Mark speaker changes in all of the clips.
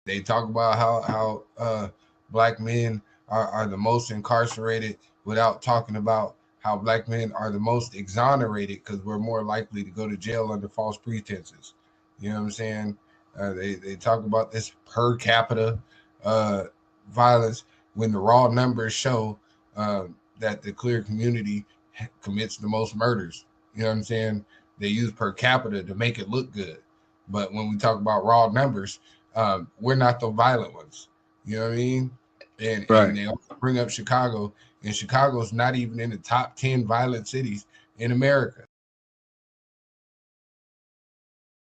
Speaker 1: They talk about how black men are the most incarcerated without talking about how black men are the most exonerated because we're more likely to go to jail under false pretenses. You know what I'm saying? They talk about this per capita violence when the raw numbers show that the queer community commits the most murders. You know what I'm saying? They use per capita to make it look good. But when we talk about raw numbers, we're not the violent ones. You know what I mean? And they also bring up Chicago, and Chicago's not even in the top 10 violent cities in America.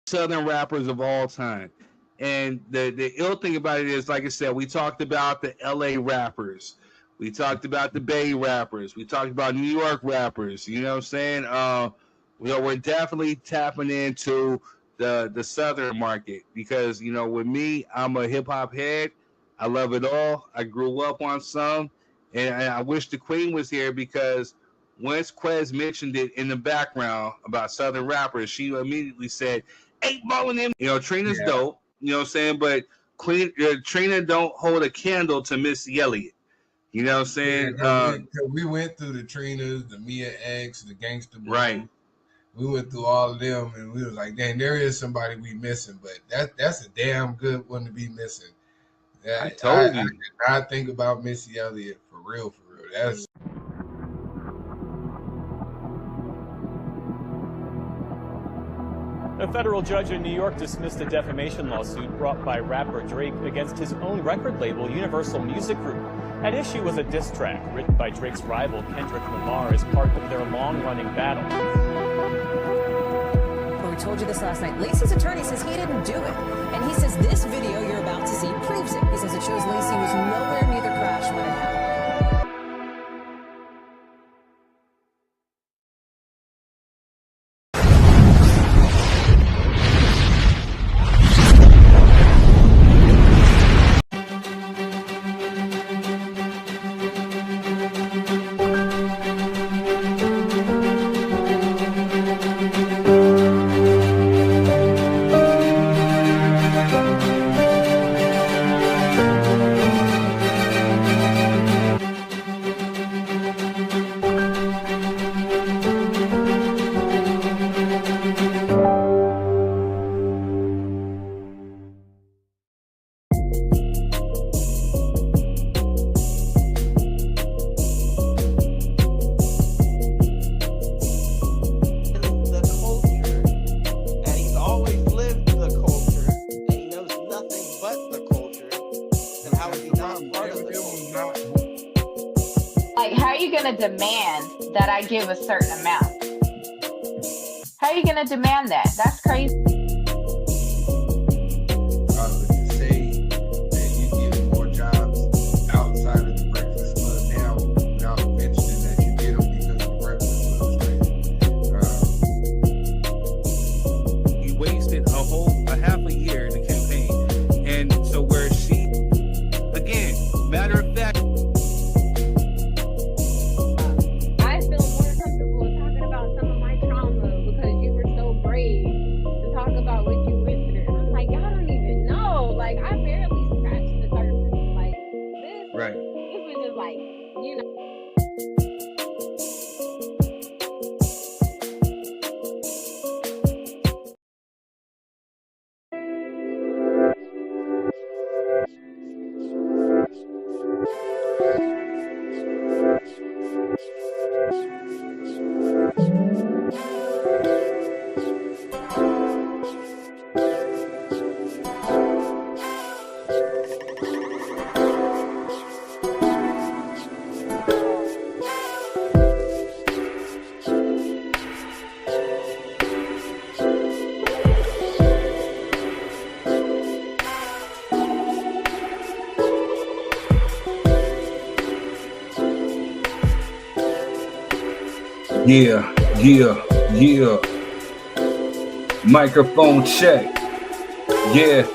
Speaker 2: Southern rappers of all time. And the ill thing about it is, like I said, we talked about the LA rappers. We talked about the Bay rappers. We talked about New York rappers. You know what I'm saying? We're definitely tapping into the Southern market because, with me, I'm a hip-hop head. I love it all. I grew up on some. And I wish the Queen was here because once Quez mentioned it in the background about Southern rappers, she immediately said, 8 Ball in them. Trina's dope. You know what I'm saying? But Trina don't hold a candle to Missy Elliott. You know what I'm saying?
Speaker 1: We went through the Trinas, the Mia X, the Gangsta Boy.
Speaker 2: Right.
Speaker 1: We went through all of them, and we was like, dang, there is somebody we missing, but that's a damn good one to be missing.
Speaker 2: I told you.
Speaker 1: I did not think about Missy Elliott for real. That's
Speaker 3: A federal judge in New York dismissed a defamation lawsuit brought by rapper Drake against his own record label, Universal Music Group. At issue was a diss track written by Drake's rival, Kendrick Lamar, as part of their long-running battle.
Speaker 4: Well, we told you this last night. Lacey's attorney says he didn't do it. And he says this video you're about to see proves it. He says it shows Lacey was nowhere near the crash when it happened.
Speaker 5: Demand that I give a certain amount. How are you going to demand that? That's crazy.
Speaker 1: To say that you get more jobs outside of the Breakfast Club now without mentioning that you get them because the Breakfast Club is crazy.
Speaker 2: He wasted a half a year in the campaign. And so where she, again, matter of fact, Yeah. Microphone check. Yeah.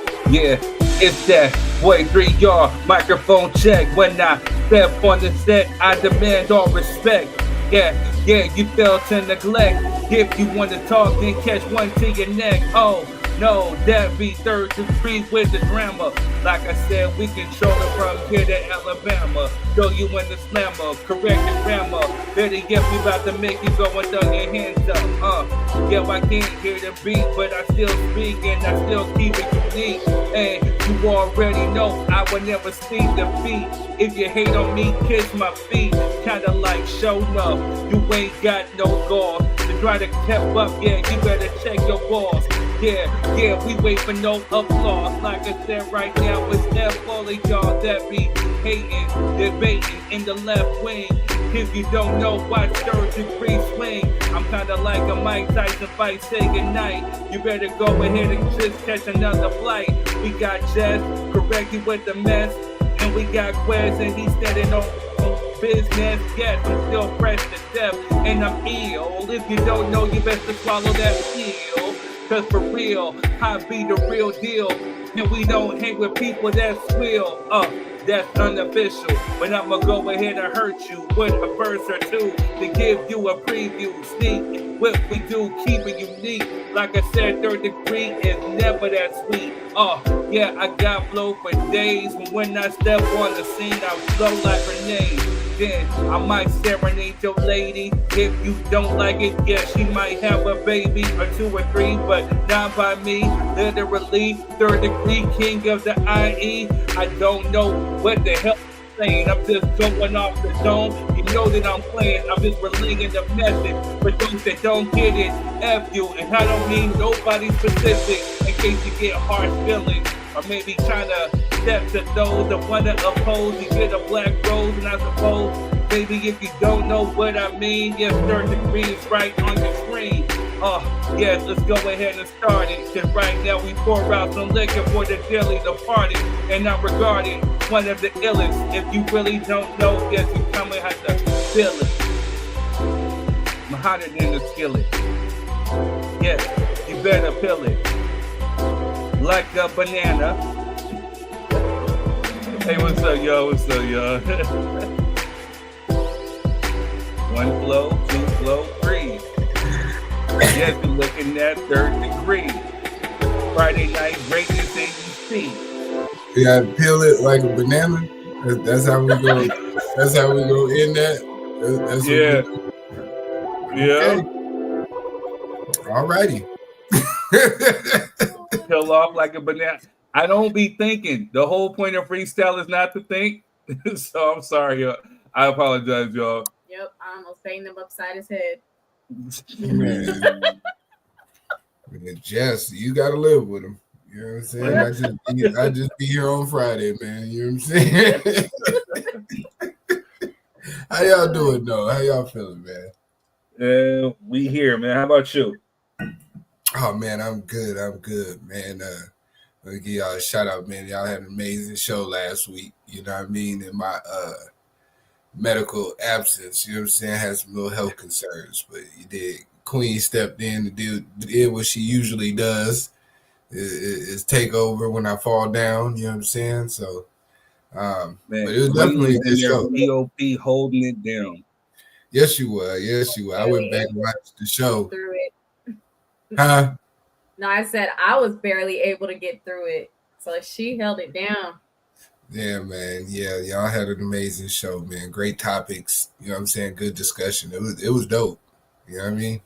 Speaker 2: It's that boy 3R. Microphone check. When I step on the set, I demand all respect. Yeah, you fail to neglect. If you want to talk, then catch one to your neck. Oh,
Speaker 6: No, that be third degree with the drama. Like I said, we control it from here to Alabama. Throw you in the slammer, correct the grammar. Better yet, we about to make you go and throw your hands up. Yeah, I can't hear the beat, but I still speak and I still keep it unique. And you already know I will never see defeat. If you hate on me, kiss my feet. Kinda like show enough, you ain't got no gauze. To try to keep up, yeah, you better check your balls. Yeah, we wait for no applause. Like I said right now, it's F all of y'all that be hating, debating in the left wing. If you don't know, watch third degree swing. I'm kinda like a Mike Tyson fight, say goodnight. You better go ahead and just catch another flight. We got Jess, correct you with the mess. And we got Quez and he's standing on business. Yes, I'm still fresh to death and I'm ill. If you don't know, you better swallow that pill. Cause for real, I be the real deal. And we don't hang with people that swill. That's unofficial. But I'ma go ahead and hurt you with a verse or two to give you a preview. Sneak what we do, keep it unique. Like I said, third degree is never that sweet. Yeah, I got flow for days. When I step on the scene, I flow like grenades. Then I might serenade your lady. If you don't like it, yeah, she might have a baby or two or three, but not by me. Literally, third degree king of the IE. I don't know what the hell I'm saying. I'm just going off the dome. You know that I'm playing. I'm just relaying the message. For those that don't get it, F you. And I don't mean nobody specific. In case you get harsh feelings. Or maybe trying to step to those that want to oppose. You get a black rose, and I suppose maybe if you don't know what I mean, yes, third degree is right on your screen. Yes, let's go ahead and start it. Cause right now we pour out some liquor for the daily the party. And I'm regarded one of the illest. If you really don't know, yes, you come and have to feel it. I'm hotter than the skillet. Yes, you better feel it. Like a banana. Hey, what's up, y'all? What's up, y'all? One flow, two flow, three. Yes, we're looking at third degree. Friday night greatness ABC.
Speaker 1: You gotta peel it like a banana. That's how we go. That's how we go in that. That's
Speaker 6: yeah. Yeah.
Speaker 1: Okay. All righty.
Speaker 6: Peel off like a banana. I don't be thinking. The whole point of freestyle is not to think. So I'm sorry, y'all. I apologize, y'all.
Speaker 7: Yep, I almost banged him upside his head.
Speaker 1: Man, Jess, you gotta live with him. You know what I'm saying? I just be here on Friday, man. You know what I'm saying? How y'all doing, though? How y'all feeling, man?
Speaker 6: We here, man. How about you?
Speaker 1: Oh man, I'm good, man. Let me give y'all a shout out, man. Y'all had an amazing show last week. You know what I mean? In my medical absence, you know what I'm saying? Had some little health concerns, but you did. Queen stepped in to did what she usually does, is take over when I fall down. You know what I'm saying? So,
Speaker 6: man,
Speaker 1: but it was definitely a good show.
Speaker 6: POP holding it down.
Speaker 1: Yes, you were. Yes, you were. I went back and watched the show.
Speaker 7: Through it.
Speaker 1: Huh?
Speaker 7: No, I said I was barely able to get through it, so she held it down.
Speaker 1: Yeah, man. Yeah, y'all had an amazing show, man. Great topics. You know what I'm saying? Good discussion. It was dope. You know what I mean?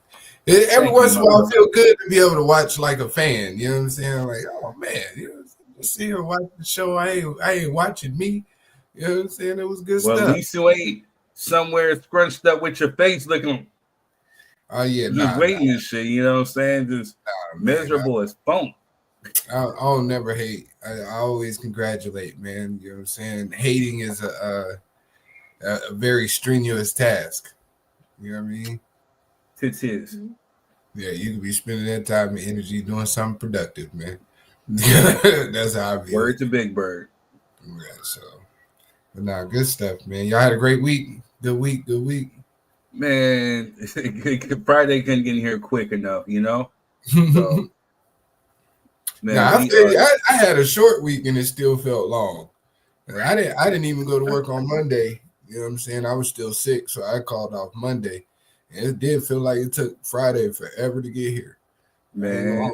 Speaker 1: Every once in a while, I feel good to be able to watch like a fan. You know what I'm saying? Like, oh man, you know, see her watch the show. I ain't watching me. You know what I'm saying? It was good stuff.
Speaker 6: Well, at least you ain't somewhere scrunched up with your face looking.
Speaker 1: Oh yeah,
Speaker 6: just waiting and shit. You know what I'm saying? Just miserable as funk.
Speaker 1: I'll never hate. I always congratulate, man. You know what I'm saying? Hating is a very strenuous task. You know what I mean?
Speaker 6: It is.
Speaker 1: Yeah, you could be spending that time and energy doing something productive, man. That's how I feel.
Speaker 6: Word to Big Bird.
Speaker 1: Yeah, so, but nah, good stuff, man. Y'all had a great week. Good week.
Speaker 6: Man, Friday couldn't get in here quick enough, you know? So,
Speaker 1: man, I had a short week and it still felt long. I didn't even go to work on Monday. You know what I'm saying? I was still sick, so I called off Monday. And it did feel like it took Friday forever to get here.
Speaker 6: Man,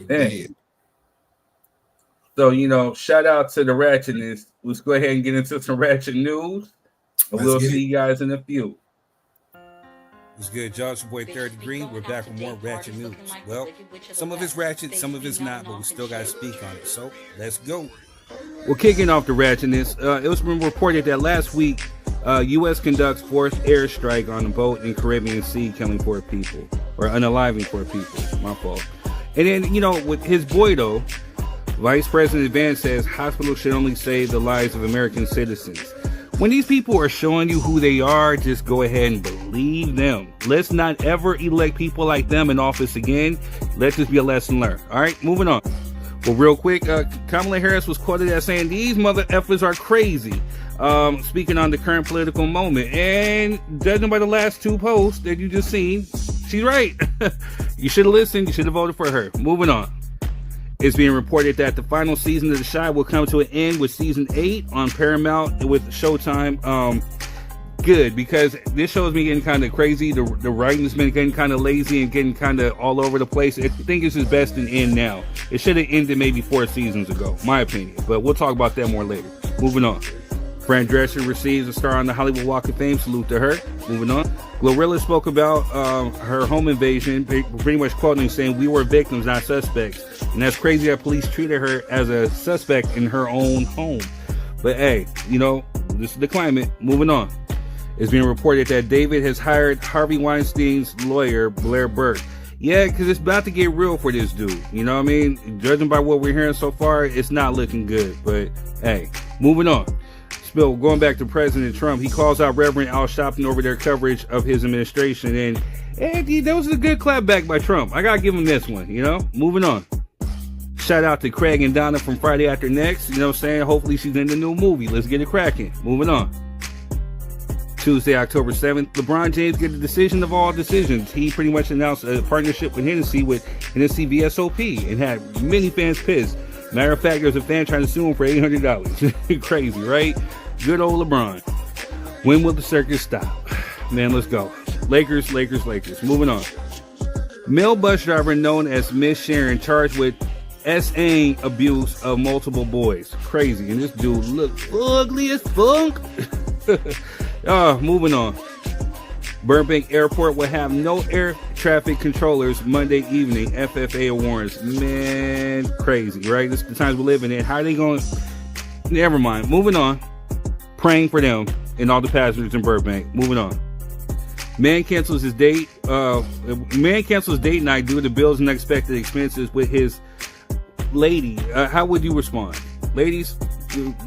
Speaker 6: Hey. So, shout out to the ratchetness. Let's go ahead and get into some ratchet news. We'll see you guys in a few.
Speaker 8: What's good, y'all? It's your boy Third Degree. We're back with more ratchet news. Well, some of it's ratchet, some of it's not, but we still got to speak on it. So, let's go.
Speaker 2: Well, kicking off the ratchetness, it was been reported that last week, U.S. conducts fourth airstrike on a boat in Caribbean Sea, killing 4 people, or unaliving 4 people. My fault. And then, with his boy, though, Vice President Vance says hospitals should only save the lives of American citizens. When these people are showing you who they are, just go ahead and believe them. Let's not ever elect people like them in office again. Let this be a lesson learned. All right, moving on. Well, real quick, Kamala Harris was quoted as saying, "These mother effers are crazy," speaking on the current political moment. And judging by the last 2 posts that you just seen, she's right. You should have listened. You should have voted for her. Moving on. It's being reported that the final season of The Chi will come to an end with season 8 on Paramount with Showtime. Good, because this show has been getting kind of crazy. The writing's been getting kind of lazy and getting kind of all over the place. I think it's just best to end now. It should have ended maybe 4 seasons ago, my opinion. But we'll talk about that more later. Moving on. Fran Drescher receives a star on the Hollywood Walk of Fame. Salute to her. Moving on. Glorilla spoke about her home invasion, pretty much quoting saying, "We were victims, not suspects." And that's crazy that police treated her as a suspect in her own home. But hey, this is the climate. Moving on. It's being reported that David has hired Harvey Weinstein's lawyer, Blair Burke. Yeah, because it's about to get real for this dude. You know what I mean? Judging by what we're hearing so far, it's not looking good. But hey, moving on. Spill, going back to President Trump, he calls out Reverend Al Sharpton over their coverage of his administration. And that was a good clapback by Trump. I got to give him this one, Moving on. Shout out to Craig and Donna from Friday After Next. You know what I'm saying? Hopefully she's in the new movie. Let's get it cracking. Moving on. Tuesday, October 7th, LeBron James get the decision of all decisions. He pretty much announced a partnership with Hennessy VSOP and had many fans pissed. Matter of fact, there's a fan trying to sue him for $800. Crazy, right? Good old LeBron. When will the circus stop? Man, let's go. Lakers. Moving on. Male bus driver known as Miss Sharon charged with SA abuse of multiple boys. Crazy. And this dude looks ugly as fuck. Moving on. Burbank Airport will have no air traffic controllers Monday evening. FFA warns. Man, crazy, right? This is the times we live in. How are they going? Never mind. Moving on. Praying for them and all the passengers in Burbank. Moving on. Man cancels date night due to bills and unexpected expenses with his lady. How would you respond? Ladies,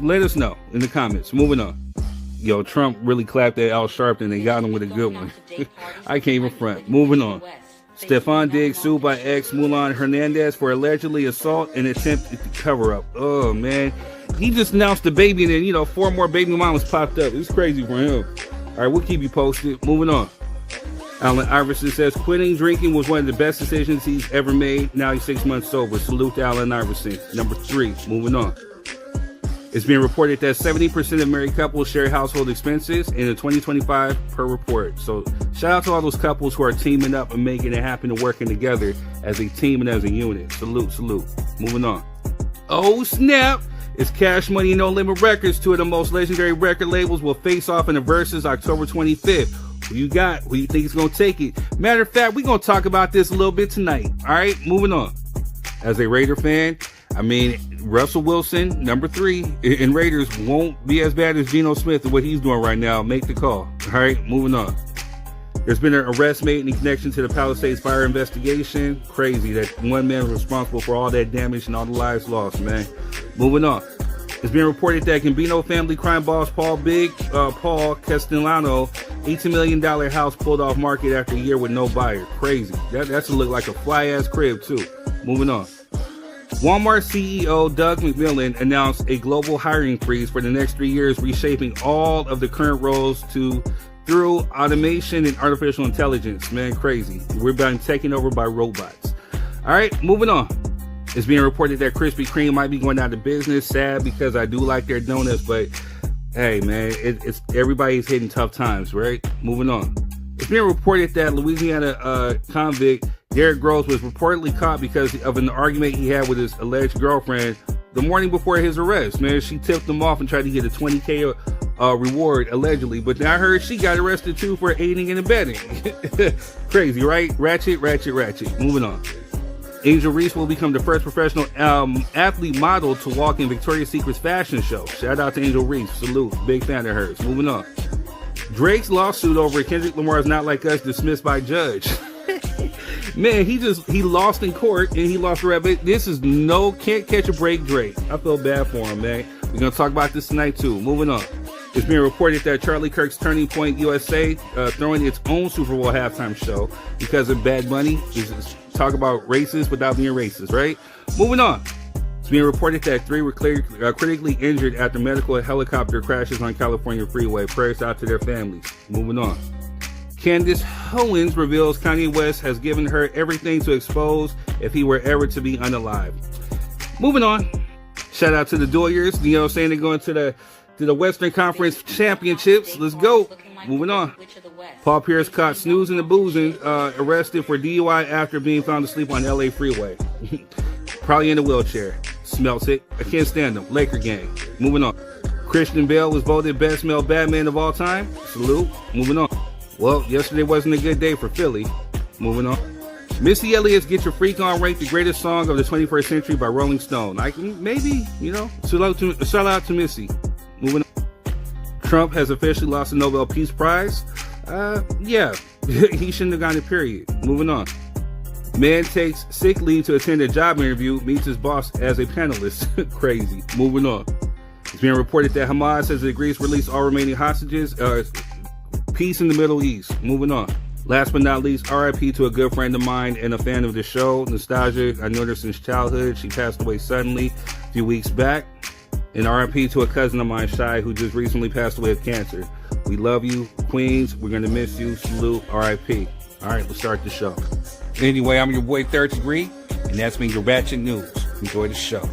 Speaker 2: let us know in the comments. Moving on. Yo, Trump really clapped at Al Sharpton and got him with a good one. I can't even front. Moving on. Stephon Diggs sued by ex Mulan Hernandez for allegedly assault and attempted to cover up. Oh, man. He just announced the baby and then, 4 more baby mamas popped up. It's crazy for him. All right, we'll keep you posted. Moving on. Allen Iverson says quitting drinking was one of the best decisions he's ever made. Now he's 6 months sober. Salute to Allen Iverson. Number 3. Moving on. It's being reported that 70% of married couples share household expenses in the 2025 per report. So shout out to all those couples who are teaming up and making it happen and working together as a team and as a unit. Salute. Moving on. Oh, snap. It's Cash Money No Limit Records. 2 of the most legendary record labels will face off in the Versus October 25th. Who you got? Who you think is going to take it? Matter of fact, we're going to talk about this a little bit tonight. All right, moving on. As a Raider fan, Russell Wilson, number 3, in Raiders won't be as bad as Geno Smith and what he's doing right now. Make the call. All right, moving on. There's been an arrest made in connection to the Palisades fire investigation. Crazy that one man was responsible for all that damage and all the lives lost, man. Moving on. It's been reported that Gambino family crime boss Paul Castellano, $18 million house pulled off market after a year with no buyer. Crazy. That's to look like a fly-ass crib, too. Moving on. Walmart CEO Doug McMillon announced a global hiring freeze for the next 3 years, reshaping all of the current roles through automation and artificial intelligence. Man, crazy. We're being taken over by robots. All right, moving on. It's being reported that Krispy Kreme might be going out of business. Sad, because I do like their donuts, but hey, man, it's everybody's hitting tough times, right? Moving on. It's being reported that Louisiana convict Derrick Rose was reportedly caught because of an argument he had with his alleged girlfriend the morning before his arrest. Man, she tipped him off and tried to get a $20K reward, allegedly. But now I heard she got arrested too for aiding and abetting. Crazy, right? Ratchet. Moving on. Angel Reese will become the first professional athlete model to walk in Victoria's Secret's fashion show. Shout out to Angel Reese. Salute. Big fan of hers. Moving on. Drake's lawsuit over Kendrick Lamar's Not Like Us dismissed by judge. Man, he lost in court and he lost the rap. This is can't catch a break Drake. I feel bad for him, man. We're going to talk about this tonight too. Moving on. It's being reported that Charlie Kirk's Turning Point USA throwing its own Super Bowl halftime show because of Bad Bunny. Talk about racist without being racist, right? Moving on. It's being reported that 3 were critically injured after medical helicopter crashes on California freeway. Prayers out to their families. Moving on. Candace Owens reveals Kanye West has given her everything to expose if he were ever to be unalived. Moving on. Shout out to the Doyers. You know what I'm saying? They're going to the Western Conference Championships. Let's go. Moving on. Paul Pierce caught snoozing and boozing, arrested for DUI after being found asleep on LA freeway. Probably in a wheelchair. Smells it. I can't stand them. Laker gang. Moving on. Christian Bale was voted best male Batman of all time. Salute. Moving on. Well, yesterday wasn't a good day for Philly. Moving on. Missy Elliott's Get Your Freak On ranked the greatest song of the 21st century by Rolling Stone. Maybe, shout out to Missy. Moving on. Trump has officially lost the Nobel Peace Prize. Yeah, he shouldn't have gotten it, period. Moving on. Man takes sick leave to attend a job interview, meets his boss as a panelist. Crazy. Moving on. It's being reported that Hamas has agreed to release all remaining hostages. Peace in the Middle East. Moving on. Last but not least, RIP to a good friend of mine and a fan of the show, Nostalgia. I know her since childhood. She passed away suddenly a few weeks back. And RIP to a cousin of mine, Shy, who just recently passed away of cancer. We love you, Queens. We're going to miss you. Salute. RIP. All right, let's start the show.
Speaker 8: Anyway, I'm your boy Third Degree, and that's been your Ratchet News. Enjoy the show.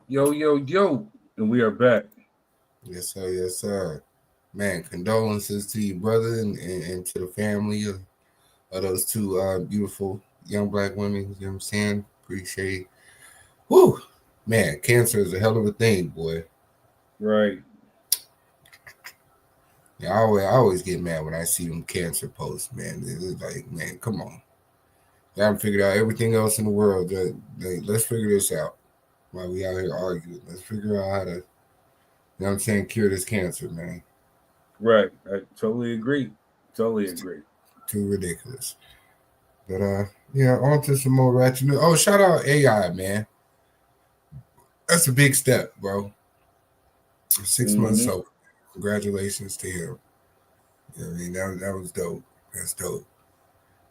Speaker 6: Yo, and we are back.
Speaker 1: Yes, sir. Man, condolences to you, brother, and to the family of those two beautiful young black women. You know what I'm saying? Appreciate it. Whew. Man, cancer is a hell of a thing, boy.
Speaker 6: Right.
Speaker 1: Yeah, I always get mad when I see them cancer posts, man. It's like, man, come on. I haven't figured out everything else in the world. Let's figure this out while we out here arguing. Let's figure out how to, you know what I'm saying, cure this cancer, man.
Speaker 6: Right. I totally agree.
Speaker 1: Too ridiculous. But yeah, on to some more ratchet news. Oh, shout out AI, man. That's a big step, bro. 6 months sober. Congratulations to him. You know what I mean? That was dope. That's dope.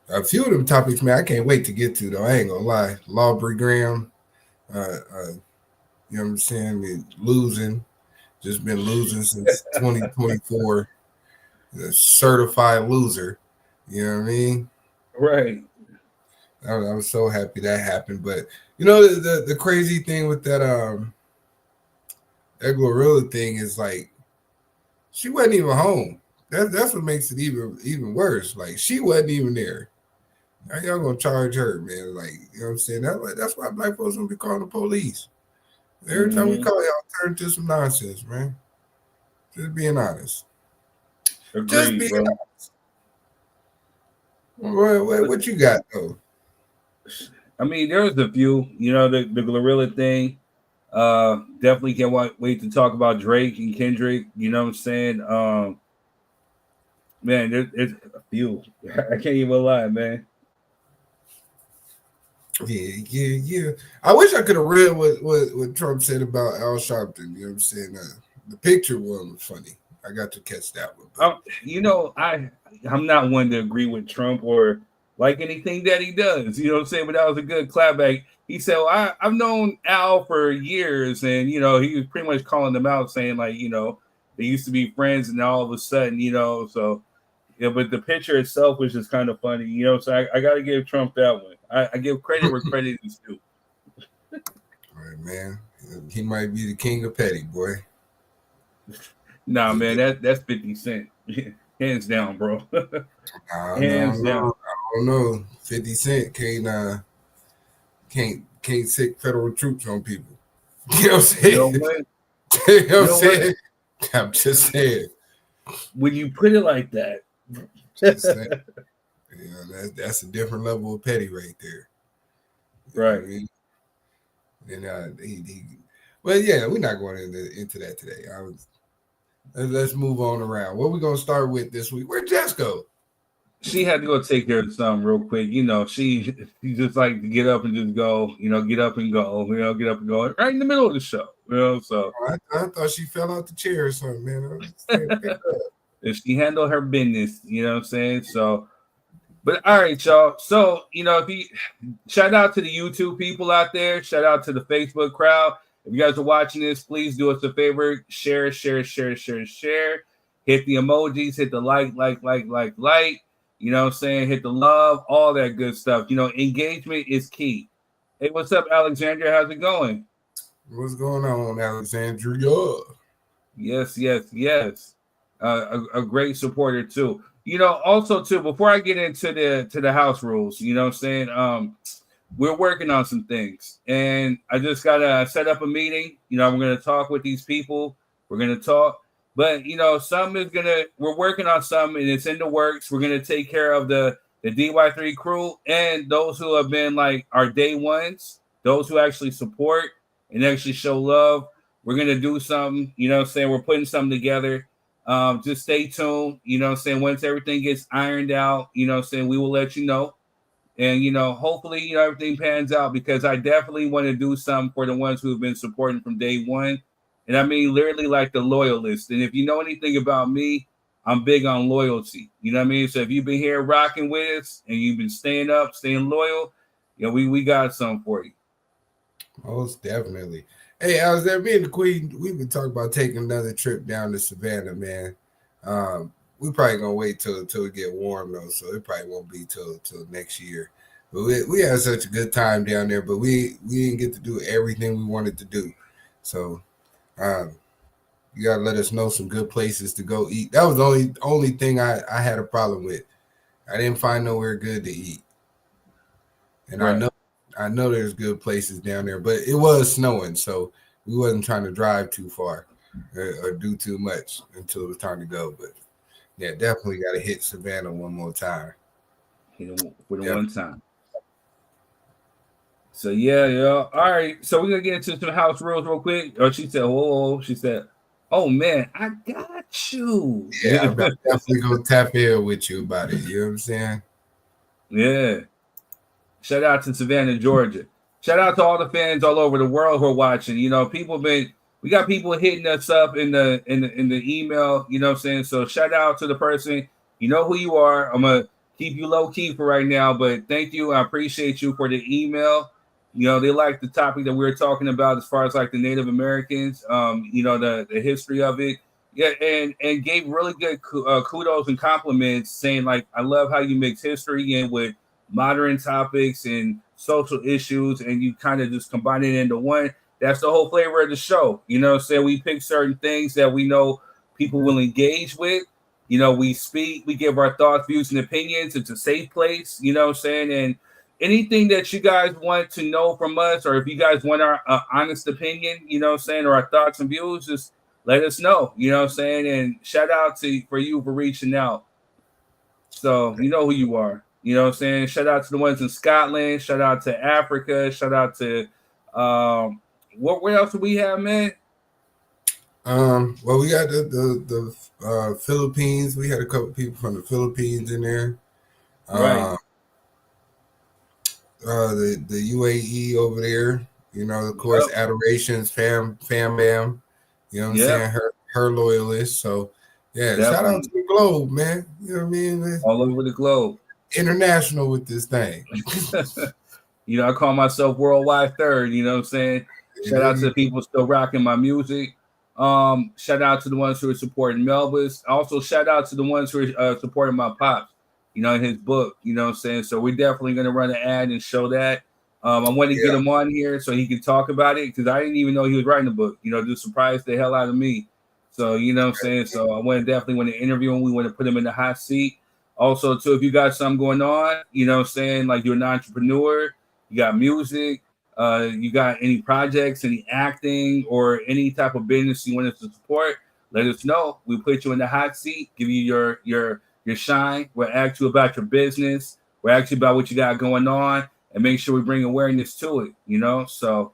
Speaker 1: A few of them topics, man, I can't wait to get to, though. I ain't gonna lie. Laubrey Graham, you know what I'm saying? Just been losing since 2024. A certified loser. You know what I mean?
Speaker 6: Right.
Speaker 1: I was so happy that happened. But you know, the crazy thing with that Glorilla thing is like she wasn't even home. That's what makes it even worse. Like she wasn't even there. Now y'all gonna charge her, man. Like, you know what I'm saying? That's why black folks don't be calling the police. Every time we call y'all, turn to some nonsense, man. Just being honest.
Speaker 6: Agreed,
Speaker 1: Just being honest. What you got though?
Speaker 6: I mean, there's a few. You know, the Glorilla thing. Definitely can't wait to talk about Drake and Kendrick. You know what I'm saying? Man, there's a few. I can't even lie, man.
Speaker 1: Yeah. I wish I could have read what Trump said about Al Sharpton. You know what I'm saying? The picture one was funny. I got to catch that one.
Speaker 6: You know, I'm not one to agree with Trump or like anything that he does. You know what I'm saying? But that was a good clapback. He said, well, I've known Al for years, and, you know, he was pretty much calling them out, saying, like, you know, they used to be friends, and all of a sudden, you know, so, yeah, but the picture itself was just kind of funny, you know, so I got to give Trump that one. I give credit where credit is due.
Speaker 1: All right, man. He might be the king of petty, boy.
Speaker 6: Nah, man, that's 50 Cent. Hands down, bro.
Speaker 1: Hands down. I don't know. 50 Cent can't sick federal troops on people. You know what I'm saying?
Speaker 6: You know what?
Speaker 1: You know what I'm saying? I'm just saying.
Speaker 6: When you put it like that,
Speaker 1: just saying. You know, that's a different level of petty right there. You
Speaker 6: right.
Speaker 1: I mean? And well, yeah, we're not going into that today. Let's move on around. What are we gonna start with this week? Where'd Jess go?
Speaker 6: She had to go take care of something real quick. You know, she just like to get up and just go. You know, get up and go. You know, get up and go right in the middle of the show. You know, so
Speaker 1: I thought she fell out the chair or something, man.
Speaker 6: If she handled her business, you know what I'm saying? So, but all right, y'all. So, you know, if you shout out to the YouTube people out there, shout out to the Facebook crowd. If you guys are watching this, please do us a favor. Share. Hit the emojis, hit the like. You know what I'm saying? Hit the love, all that good stuff. You know, engagement is key. Hey, what's up, Alexandria? How's it going?
Speaker 1: What's going on, Alexandria?
Speaker 6: Yes. A great supporter too. You know, also too, before I get into the house rules, you know what I'm saying? We're working on some things, and I just gotta set up a meeting. You know, we're gonna talk with these people. We're gonna talk, but you know, we're working on something, and it's in the works. We're gonna take care of the DY3 crew and those who have been like our day ones, those who actually support and actually show love. We're gonna do something. You know what I'm saying? We're putting something together. Just stay tuned. You know what I'm saying? Once everything gets ironed out, you know what I'm saying, we will let you know. And, you know, hopefully, you know, everything pans out, because I definitely want to do something for the ones who have been supporting from day one. And I mean, literally like the loyalists. And if you know anything about me, I'm big on loyalty. You know what I mean? So if you've been here rocking with us and you've been staying up, staying loyal, you know, we got something for you.
Speaker 1: Most definitely. Hey, I was there. Me and the Queen, we've been talking about taking another trip down to Savannah, man. We probably gonna wait till it get warm though, so it probably won't be till next year. But we had such a good time down there, but we didn't get to do everything we wanted to do. So you gotta let us know some good places to go eat. That was the only thing I had a problem with. I didn't find nowhere good to eat, and right. I know there's good places down there, but it was snowing, so we wasn't trying to drive too far or do too much until it was time to go. But yeah, definitely got to hit Savannah one more time.
Speaker 6: One time. So yeah. All right. So we're gonna get into some house rules real quick. Oh, she said, "Whoa!" She said, "Oh man, I got you."
Speaker 1: Yeah, I'm definitely gonna tap in with you about it. You know what I'm saying?
Speaker 6: Yeah. Shout out to Savannah, Georgia. Shout out to all the fans all over the world who are watching. You know, we got people hitting us up in the email, you know what I'm saying? So shout out to the person. You know who you are. I'm gonna keep you low key for right now, but thank you. I appreciate you for the email. You know, they like the topic that we were talking about as far as like the Native Americans, you know, the history of it. Yeah, and gave really good kudos and compliments, saying like, I love how you mix history in with modern topics and social issues, and you kind of just combine it into one. That's the whole flavor of the show. You know what I'm saying? We pick certain things that we know people will engage with. You know, we speak, we give our thoughts, views, and opinions. It's a safe place, you know what I'm saying? And anything that you guys want to know from us, or if you guys want our honest opinion, you know what I'm saying, or our thoughts and views, just let us know, you know what I'm saying? And shout out for you for reaching out. So you know who you are. You know what I'm saying? Shout out to the ones in Scotland. Shout out to Africa. Shout out to what else do we have, man?
Speaker 1: Well, we got the Philippines. We had a couple people from the Philippines in there.
Speaker 6: Right.
Speaker 1: The UAE over there. You know, of course, Adorations, Fam Bam. You know what I'm saying? Her loyalists. So yeah, definitely. Shout out to the globe, man. You know what I mean?
Speaker 6: All over the globe.
Speaker 1: International with this thing.
Speaker 6: You know, I call myself worldwide third, you know what I'm saying? Shout out to the people still rocking my music. Shout out to the ones who are supporting Melvis. Also, shout out to the ones who are supporting my pops, you know, in his book, you know what I'm saying? So we're definitely going to run an ad and show that. I want to get him on here so he can talk about it, because I didn't even know he was writing a book, you know, just surprised the hell out of me. So, you know what I'm saying? So I definitely want to interview him. We want to put him in the hot seat. Also, too, if you got something going on, you know what I'm saying? Like you're an entrepreneur, you got music, you got any projects, any acting, or any type of business you want us to support, let us know. We put you in the hot seat, give you your shine. We'll ask you about your business. We'll ask you about what you got going on, and make sure we bring awareness to it, you know? So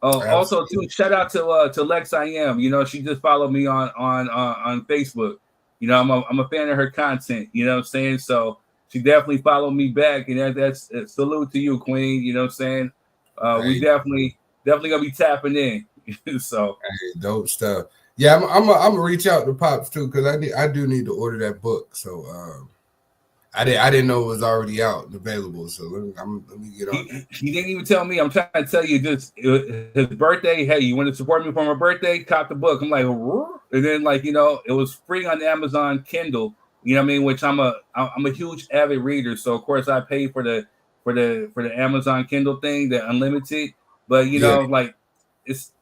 Speaker 6: also too, shout out to Lex I Am. You know, she just followed me on Facebook. You know, I'm a fan of her content. You know what I'm saying? So she definitely followed me back, and that's salute to you, Queen. You know what I'm saying? We definitely gonna be tapping in. So
Speaker 1: dope stuff. Yeah, I'm gonna reach out to Pops too, because I do need to order that book. So I didn't know it was already out and available. So let me get on that.
Speaker 6: He didn't even tell me. I'm trying to tell you, just his birthday. Hey, you want to support me for my birthday? Cop the book. I'm like, and then like, you know, it was free on Amazon Kindle. You know what I mean? Which I'm a huge avid reader, so of course I pay for the Amazon Kindle thing, the unlimited. But you know, like it's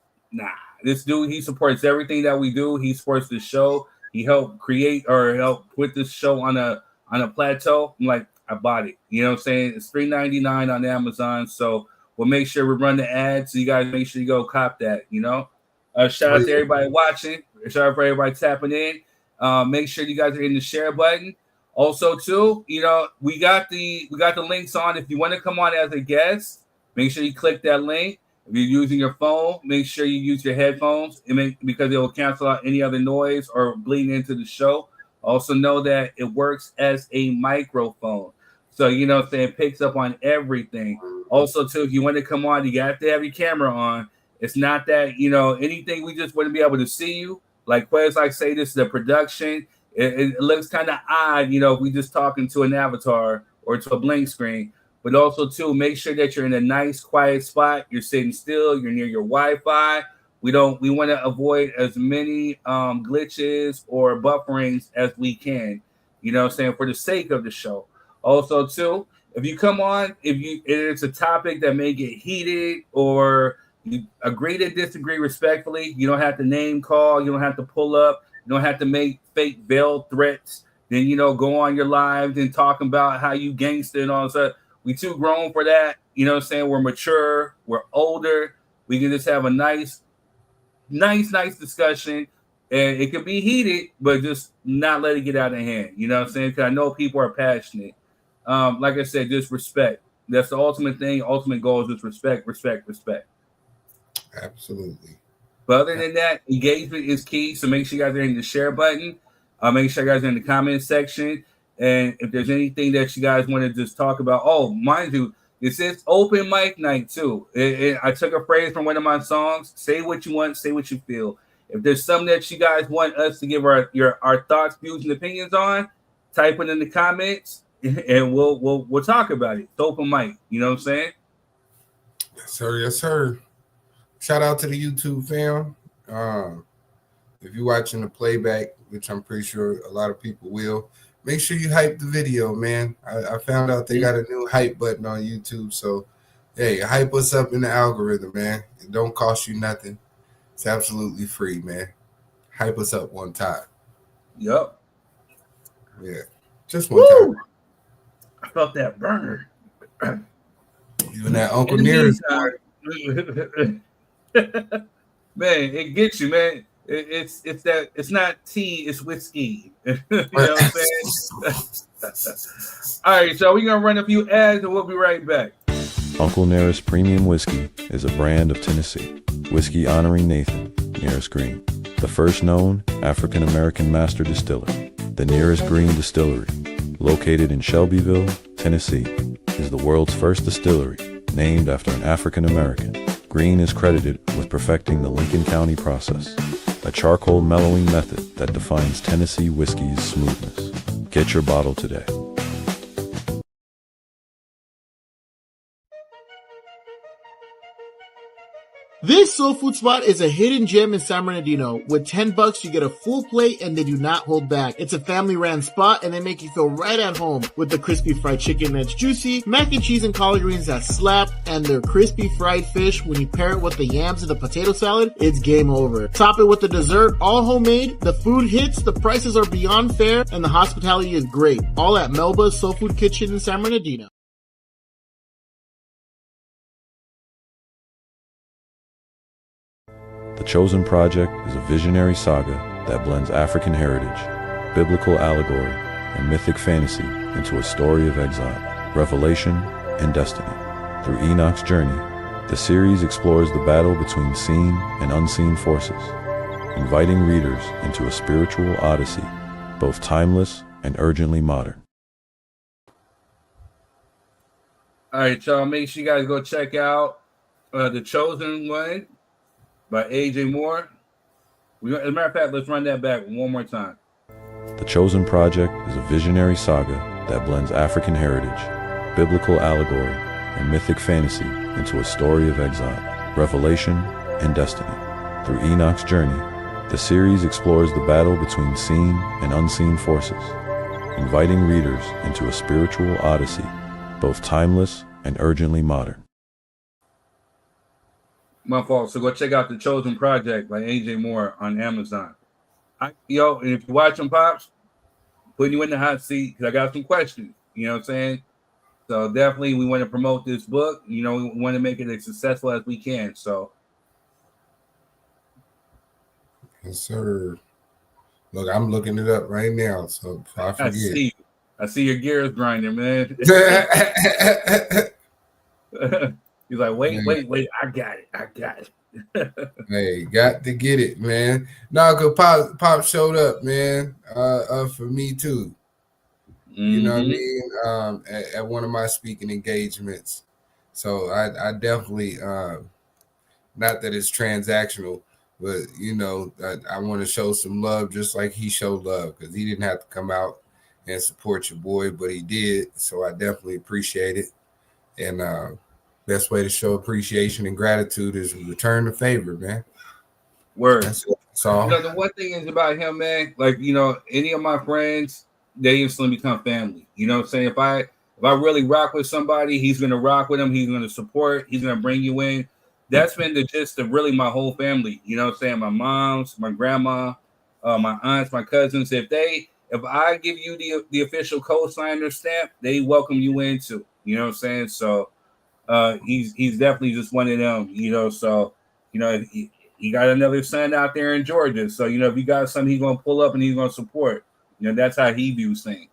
Speaker 6: this dude, he supports everything that we do. He supports the show. He helped create or help put this show on a plateau. I'm like, I bought it. You know what I'm saying? It's $3.99 on Amazon. So we'll make sure we run the ads. So you guys make sure you go cop that, you know? Shout out to everybody watching. Shout out for everybody tapping in. Make sure you guys are hitting the share button. Also, too, you know, we got the links on. If you want to come on as a guest, make sure you click that link. If you're using your phone, make sure you use your headphones because it will cancel out any other noise or bleed into the show. Also know that it works as a microphone. So, you know what I'm saying, it picks up on everything. Also, too, if you want to come on, you have to have your camera on. It's not that, you know, anything, we just want to be able to see you. Like Quez, like say this is a production. It looks kind of odd, you know, if we just talking to an avatar or to a blank screen. But also, too, make sure that you're in a nice, quiet spot. You're sitting still. You're near your Wi-Fi. We want to avoid as many glitches or bufferings as we can, you know what I'm saying, for the sake of the show. Also, too, if you come on, if it's a topic that may get heated or you agree to disagree respectfully, you don't have to name call, you don't have to pull up, you don't have to make fake veiled threats, then, you know, go on your lives and talk about how you gangster and all that. We too grown for that, you know what I'm saying? We're mature, we're older. We can just have a nice discussion, and it can be heated, but just not let it get out of hand. You know what I'm saying? Because I know people are passionate. Like I said, just respect. That's the ultimate thing. Ultimate goal is just respect.
Speaker 1: Absolutely.
Speaker 6: But other than that, engagement is key. So make sure you guys are in the share button. Make sure you guys are in the comment section. And if there's anything that you guys want to just talk about, mind you, it says open mic night too. I took a phrase from one of my songs. Say what you want, say what you feel. If there's something that you guys want us to give our thoughts, views, and opinions on, type it in the comments, and we'll talk about it. It's open mic. You know what I'm saying?
Speaker 1: Yes, sir. Yes, sir. Shout out to the YouTube fam. If you're watching the playback, which I'm pretty sure a lot of people will, make sure you hype the video, man. I found out they got a new hype button on YouTube. So, hey, hype us up in the algorithm, man. It don't cost you nothing. It's absolutely free, man. Hype us up one time.
Speaker 6: Yep.
Speaker 1: Yeah. Just one time.
Speaker 6: I felt that burn.
Speaker 1: Even that Uncle Nearest.
Speaker 6: Man, it gets you, man. It's not tea, it's whiskey. You know what I'm saying? All right, so we're gonna run a few ads and we'll be right back.
Speaker 9: Uncle Nearest Premium Whiskey is a brand of Tennessee whiskey honoring Nathan Nearest Green, the first known African American master distiller. The Nearest Green Distillery, located in Shelbyville, Tennessee, is the world's first distillery named after an African American. Green is credited with perfecting the Lincoln County process, a charcoal mellowing method that defines Tennessee whiskey's smoothness. Get your bottle today.
Speaker 10: This soul food spot is a hidden gem in San Bernardino. With $10, you get a full plate and they do not hold back. It's a family-ran spot and they make you feel right at home with the crispy fried chicken that's juicy, mac and cheese and collard greens that slap, and their crispy fried fish. When you pair it with the yams and the potato salad, it's game over. Top it with the dessert, all homemade. The food hits, the prices are beyond fair, and the hospitality is great. All at Melba's Soul Food Kitchen in San Bernardino.
Speaker 9: The Chosen Project is a visionary saga that blends African heritage, biblical allegory, and mythic fantasy into a story of exile, revelation, and destiny. Through Enoch's journey, the series explores the battle between seen and unseen forces, inviting readers into a spiritual odyssey, both timeless and urgently modern.
Speaker 6: All right, y'all, make sure you guys go check out The Chosen One by AJ Moore. As a matter of fact, let's run that back one more time.
Speaker 9: The Chosen Project is a visionary saga that blends African heritage, biblical allegory, and mythic fantasy into a story of exile, revelation, and destiny. Through Enoch's journey, the series explores the battle between seen and unseen forces, inviting readers into a spiritual odyssey, both timeless and urgently modern.
Speaker 6: My fault. So go check out The Chosen Project by AJ Moore on Amazon. And if you watch them, Pops, putting you in the hot seat because I got some questions. You know what I'm saying? So definitely we want to promote this book. We want to make it as successful as we can. So.
Speaker 1: Yes, sir. Look, I'm looking it up right now. So if I forget.
Speaker 6: I see your gears grinding, man. He's like, wait, I got it.
Speaker 1: Hey, got to get it, man. No, because Pop showed up, man, for me too. You know what I mean? At one of my speaking engagements. So I definitely, not that it's transactional, but, I want to show some love just like he showed love because he didn't have to come out and support your boy, but he did. So I definitely appreciate it. And, best way to show appreciation and gratitude is return the favor, man.
Speaker 6: Word.
Speaker 1: So
Speaker 6: the one thing is about him, man, like, any of my friends, they instantly become family. You know what I'm saying? If I really rock with somebody, he's gonna rock with him, he's gonna support, he's gonna bring you in. That's been the gist of really my whole family. You know what I'm saying? My moms, my grandma, my aunts, my cousins. If I give you the official co-signer stamp, they welcome you in too. You know what I'm saying? So he's definitely just one of them, so, he got another son out there in Georgia. So, if you got something, he's going to pull up and he's going to support. That's how he views things.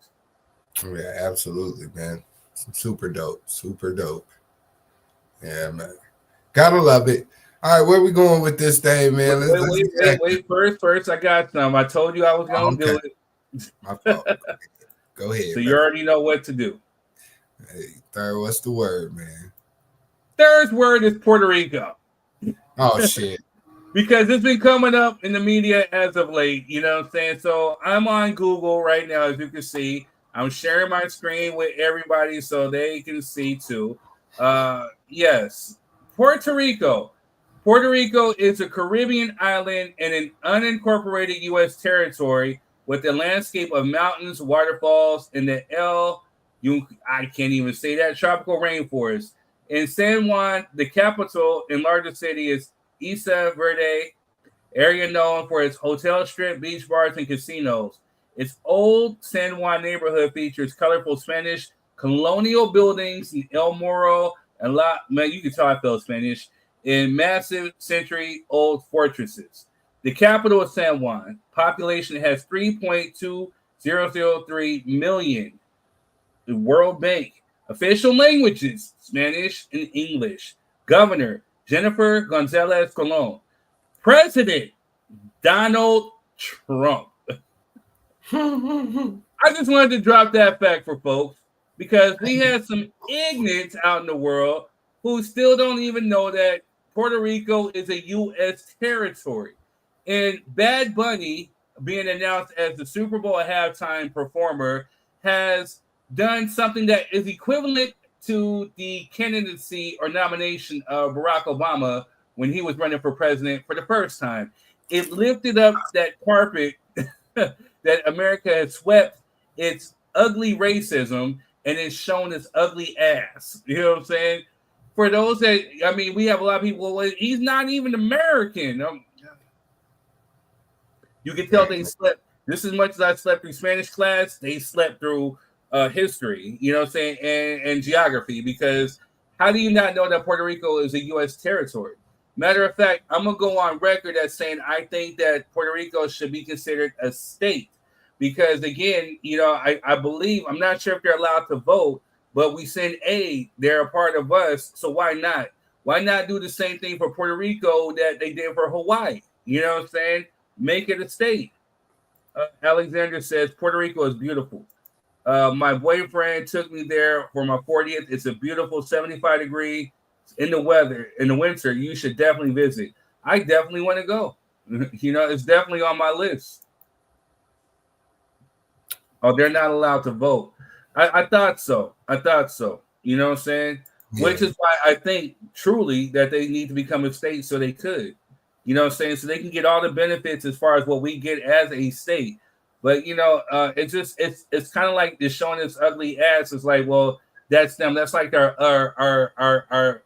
Speaker 1: Yeah, absolutely, man. Super dope. Super dope. Yeah, man. Gotta love it. All right, where we going with this thing, man?
Speaker 6: Wait. First, I got some. I told you I was going to do it.
Speaker 1: My fault. Go ahead.
Speaker 6: So you already know what to do.
Speaker 1: Hey, third, what's the word, man?
Speaker 6: Third word is Puerto Rico.
Speaker 1: Oh, shit.
Speaker 6: Because it's been coming up in the media as of late, you know what I'm saying? So I'm on Google right now, as you can see. I'm sharing my screen with everybody so they can see too. Yes, Puerto Rico. Puerto Rico is a Caribbean island and an unincorporated U.S. territory with a landscape of mountains, waterfalls, and I can't even say that, tropical rainforest. In San Juan, the capital and largest city is Isla Verde, area known for its hotel strip, beach bars, and casinos. Its old San Juan neighborhood features colorful Spanish colonial buildings in El Morro and you can tell I feel Spanish, in massive century-old fortresses. The capital is San Juan. Population has 3.2003 million. The World Bank. Official languages, Spanish and English. Governor, Jennifer Gonzalez Colon. President, Donald Trump. I just wanted to drop that fact for folks because we had some ignorants out in the world who still don't even know that Puerto Rico is a U.S. territory. And Bad Bunny, being announced as the Super Bowl halftime performer, has done something that is equivalent to the candidacy or nomination of Barack Obama when he was running for president for the first time. It lifted up that carpet that America has swept its ugly racism, and it's shown its ugly ass. You know what I'm saying? For those that, I mean, we have a lot of people, well, he's not even American. You can tell they slept just as much as I slept through Spanish class, they slept through history, you know what I'm saying, and geography, because how do you not know that Puerto Rico is a U.S. territory? Matter of fact, I'm going to go on record as saying I think that Puerto Rico should be considered a state because, again, you know, I believe, I'm not sure if they're allowed to vote, but we send aid. They're a part of us, so why not? Why not do the same thing for Puerto Rico that they did for Hawaii? You know what I'm saying? Make it a state. Alexander says, Puerto Rico is beautiful. My boyfriend took me there for my 40th. It's a beautiful 75 degree in the weather. In the winter, you should definitely visit. I definitely want to go. You know, it's definitely on my list. Oh, they're not allowed to vote. I thought so. You know what I'm saying? Yeah. Which is why I think truly that they need to become a state so they could. You know what I'm saying? So they can get all the benefits as far as what we get as a state. But, you know, it's kind of like it's showing its ugly ass. It's like, well, that's them. That's like our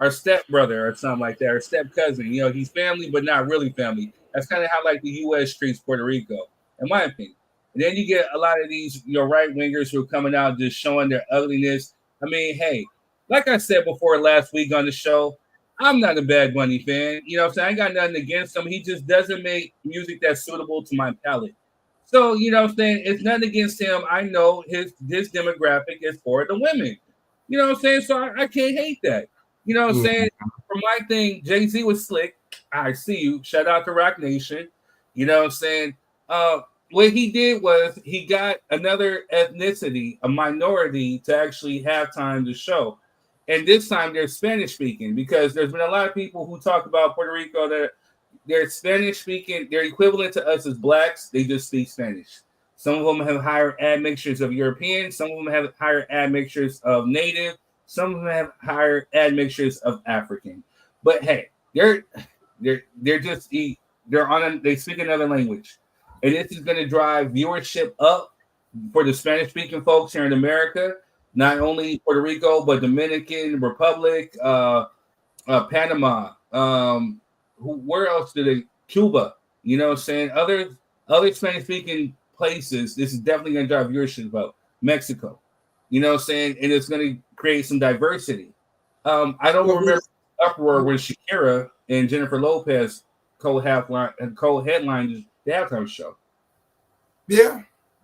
Speaker 6: stepbrother or something like that, or step cousin. You know, he's family, but not really family. That's kind of how like the U.S. treats Puerto Rico, in my opinion. And then you get a lot of these, you know, right wingers who are coming out just showing their ugliness. I mean, hey, like I said before last week on the show, I'm not a Bad Bunny fan. You know what I'm saying? I got nothing against him. He just doesn't make music that's suitable to my palate. So, you know what I'm saying? It's nothing against him. I know his demographic is for the women. You know what I'm saying? So I can't hate that. You know what I'm saying? For my thing, Jay-Z was slick. I see you. Shout out to Rock Nation. You know what I'm saying? What he did was he got another ethnicity, a minority, to actually have time to show. And this time they're Spanish speaking, because there's been a lot of people who talk about Puerto Rico that they're Spanish speaking. They're equivalent to us as blacks. They just speak Spanish. Some of them have higher admixtures of European. Some of them have higher admixtures of Native. Some of them have higher admixtures of African. But hey, they speak another language. And this is going to drive viewership up for the Spanish speaking folks here in America. Not only Puerto Rico, but Dominican Republic, Panama. Where else do they? Cuba. You know what I'm saying? Other Spanish-speaking places, this is definitely going to drive viewership up. Mexico. You know what I'm saying? And it's going to create some diversity. I don't remember the uproar when Shakira and Jennifer Lopez co-headlined the halftime show.
Speaker 1: Yeah,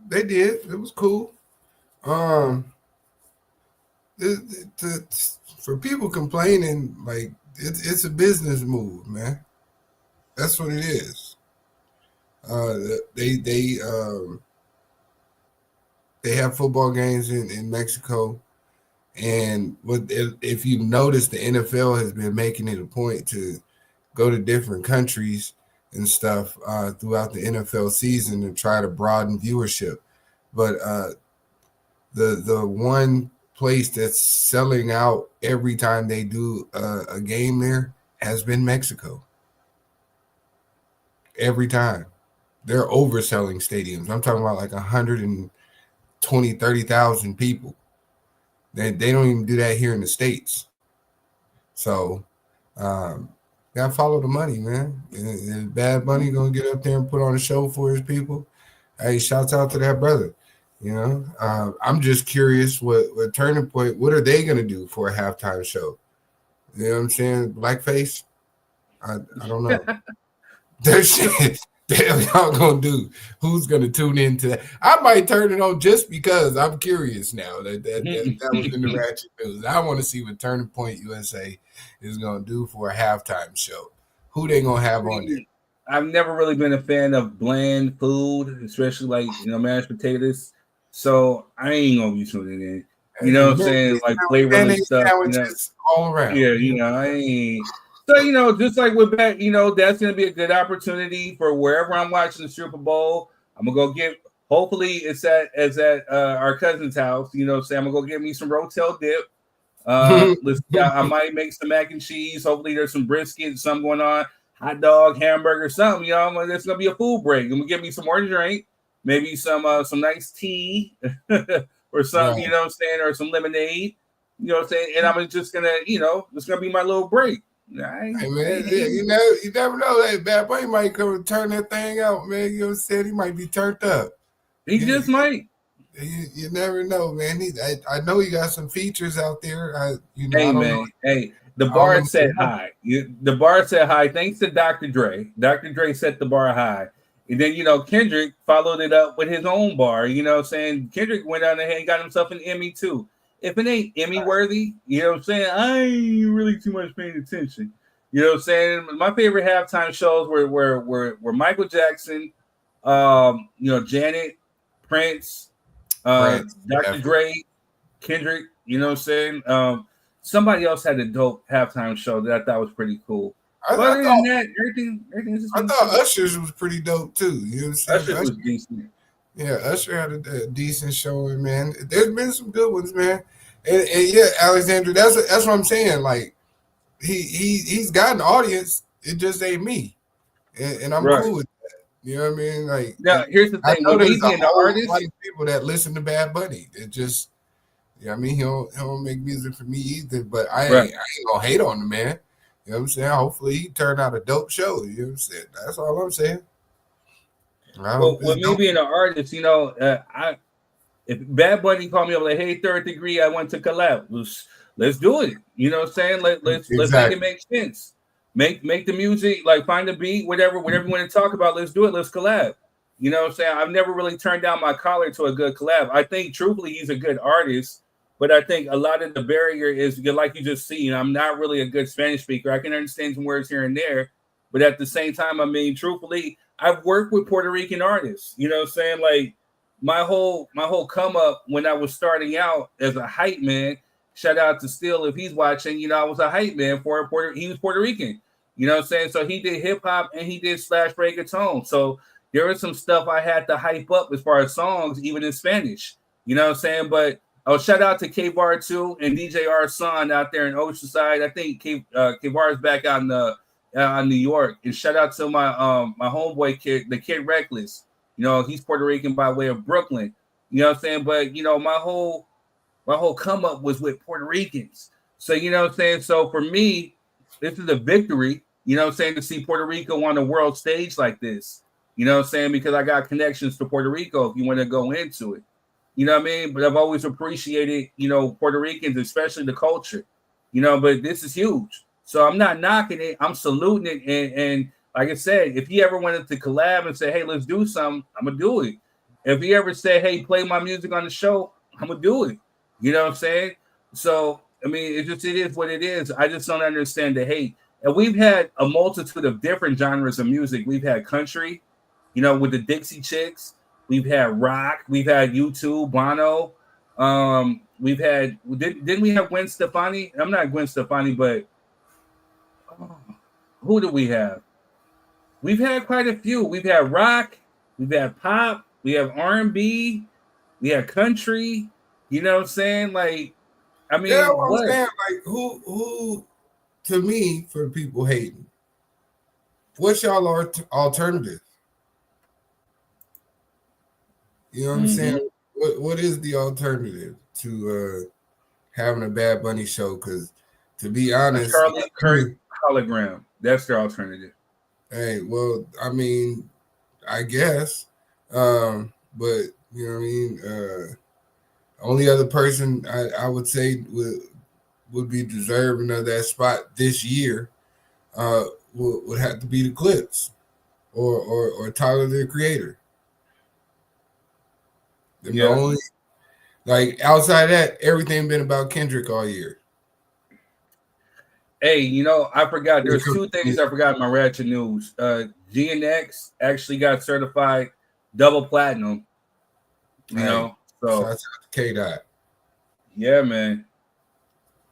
Speaker 1: they did. It was cool. For people complaining, like it's a business move, man. That's what it is. They have football games in Mexico, and if you notice, the NFL has been making it a point to go to different countries and stuff throughout the NFL season and try to broaden viewership. But the one place that's selling out every time they do a game there has been Mexico. Every time. They're overselling stadiums. I'm talking about like 120, 30,000 people. They don't even do that here in the States. So gotta follow the money, man. And Bad Bunny gonna get up there and put on a show for his people. Hey, shouts out to that brother. You know, I'm just curious what Turning Point, what are they gonna do for a halftime show? You know what I'm saying? Blackface? I don't know. That shit, y'all gonna do? Who's gonna tune into that? I might turn it on just because I'm curious now. That was in the Ratchet News. I want to see what Turning Point USA is gonna do for a halftime show. Who they gonna have on there?
Speaker 6: I've never really been a fan of bland food, especially like mashed potatoes. So I ain't gonna be tuning in. You know what I'm saying? Like flavorless stuff.
Speaker 1: All around.
Speaker 6: Yeah, I ain't. So, just like with that, that's going to be a good opportunity for wherever I'm watching the Super Bowl. I'm going to go get, hopefully it's at our cousin's house, I'm going to go get me some Rotel dip. Let's see, I might make some mac and cheese. Hopefully, there's some brisket, something going on, hot dog, hamburger, something. You know, there's gonna be a food break. I'm gonna give me some more drink, maybe some nice tea or something.
Speaker 1: Right.
Speaker 6: You know what I'm saying, or some lemonade. You know what I'm saying, and I'm just gonna, it's gonna be my little break. Right?
Speaker 1: Hey man, you never know. That Bad Bunny might come and turn that thing out, man. You know what I'm saying? He might be turned up.
Speaker 6: He just might.
Speaker 1: You never know, man. I know he got some features out there.
Speaker 6: Hey man, the bar set high. The bar set high thanks to Dr. Dre. Dr. Dre set the bar high. And then, Kendrick followed it up with his own bar. You know what I'm saying? Kendrick went out ahead and got himself an Emmy too. If it ain't Emmy worthy, you know what I'm saying? I ain't really too much paying attention. You know what I'm saying? My favorite halftime shows were Michael Jackson, Janet, Prince, Dr. Dre, Kendrick, you know what I'm saying? Somebody else had a dope halftime show that I thought was pretty cool. Other than that, everything
Speaker 1: I thought Usher's was pretty dope too. You know what I'm saying?
Speaker 6: Usher was decent.
Speaker 1: Yeah, Usher had a decent showing, man. There's been some good ones, man. And yeah, Alexander, that's what I'm saying. Like he's got an audience. It just ain't me, and I'm cool with that. You know what I mean? Like,
Speaker 6: now here's the thing:
Speaker 1: I know there's
Speaker 6: an artist,
Speaker 1: lot of people that listen to Bad Bunny. It just, I mean, he don't make music for me either. But I ain't gonna hate on the man. You know what I'm saying? Hopefully, he turned out a dope show. You know what I'm saying? That's all I'm saying.
Speaker 6: Well, with me being an artist, if Bad Bunny called me up like, "Hey, Third Degree, I want to collab," let's do it. You know what I'm saying? Let's make it make sense. Make the music, like find the beat, whatever you want to talk about. Let's do it. Let's collab. You know what I'm saying? I've never really turned down my collar to a good collab. I think truthfully he's a good artist, but I think a lot of the barrier is like you just see. I'm not really a good Spanish speaker. I can understand some words here and there, but at the same time, I mean, truthfully, I've worked with Puerto Rican artists. You know what I'm saying? Like my whole come up when I was starting out as a hype man. Shout out to Steele if he's watching. I was a hype man for he was Puerto Rican. You know what I'm saying? So he did hip hop and he did slash reggaeton. So there was some stuff I had to hype up as far as songs, even in Spanish. You know what I'm saying? But shout out to K-Bar too and DJ R Son out there in Oceanside. I think K-Bar is back out in New York. And shout out to my my homeboy kid, the Kid Reckless. He's Puerto Rican by way of Brooklyn. You know what I'm saying? But my whole come up was with Puerto Ricans. So you know what I'm saying? So for me, this is a victory, you know what I'm saying, to see Puerto Rico on the world stage like this. You know what I'm saying? Because I got connections to Puerto Rico if you want to go into it. You know what I mean? But I've always appreciated, Puerto Ricans, especially the culture. But this is huge. So I'm not knocking it. I'm saluting it. And like I said, if he ever wanted to collab and say, hey, let's do something, I'm going to do it. If he ever said, hey, play my music on the show, I'm going to do it. You know what I'm saying? So, I mean, it is what it is. I just don't understand the hate. And we've had a multitude of different genres of music. We've had country, with the Dixie Chicks. We've had rock. We've had U2, Bono. We've had, didn't we have Gwen Stefani? I'm not Gwen Stefani, but who do we have? We've had quite a few. We've had rock. We've had pop. We have R&B. We have country. You know what I'm saying? Like, I mean,
Speaker 1: yeah, what I'm saying, like, who, to me, for people hating, what's y'all alternative? You know what I'm saying? What is the alternative to having a Bad Bunny show? Because to be honest,
Speaker 6: Charlie Kirk hologram. That's their alternative.
Speaker 1: Hey, well, I mean, I guess, but you know what I mean. Only other person I would say would be deserving of that spot this year would have to be the Clips or Tyler the Creator. The only, like, outside that, everything been about Kendrick all year.
Speaker 6: Hey, I forgot. There's two things I forgot in my Ratchet news. GNX actually got certified double platinum. So
Speaker 1: that's K-Dot.
Speaker 6: Yeah, man.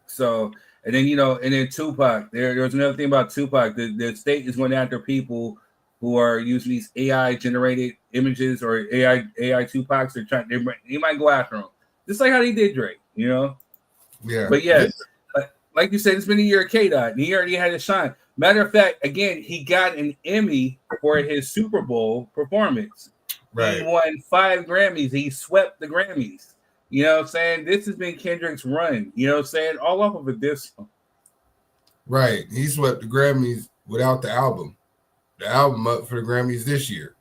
Speaker 6: So, and then Tupac. There's another thing about Tupac. The state is going after people who are using these AI generated images or AI Tupacs. They might go after them, just like how they did Drake.
Speaker 1: Yeah.
Speaker 6: But yeah, like you said, it's been a year of K-Dot, and he already had a shine. Matter of fact, again, he got an Emmy for his Super Bowl performance.
Speaker 1: Right.
Speaker 6: He won 5 Grammys. He swept the Grammys. You know what I'm saying? This has been Kendrick's run. You know what I'm saying? All off of a diss song.
Speaker 1: Right. He swept the Grammys without the album. The album up for the Grammys this year.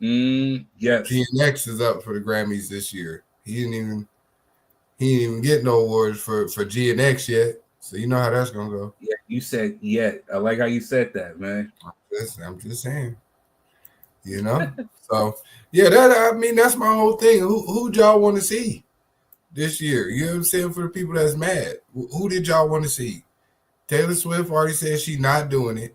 Speaker 6: Yes.
Speaker 1: GNX is up for the Grammys this year. He didn't even get no awards for GNX yet. So you know how that's gonna go.
Speaker 6: Yeah, you said yet. I like how you said that, man.
Speaker 1: I'm just saying. You know? So yeah, that's my whole thing. Who y'all want to see this year? You know what I'm saying? For the people that's mad. Who did y'all want to see? Taylor Swift already said she's not doing it.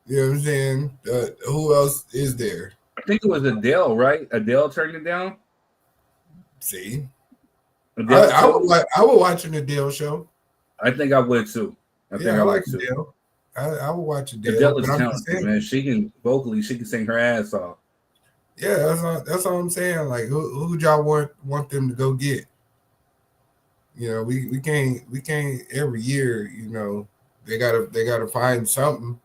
Speaker 1: You know what I'm saying? Who else is there?
Speaker 6: I think it was Adele, right? Adele turned it down.
Speaker 1: See, I would watch an Adele show.
Speaker 6: I think I would too.
Speaker 1: I like Adele. I would watch Adele.
Speaker 6: Adele is talented, man. She can vocally, she can sing her ass off.
Speaker 1: Yeah, that's all I'm saying. Like, who y'all want them to go get? You know, we can't every year. You know, they gotta find something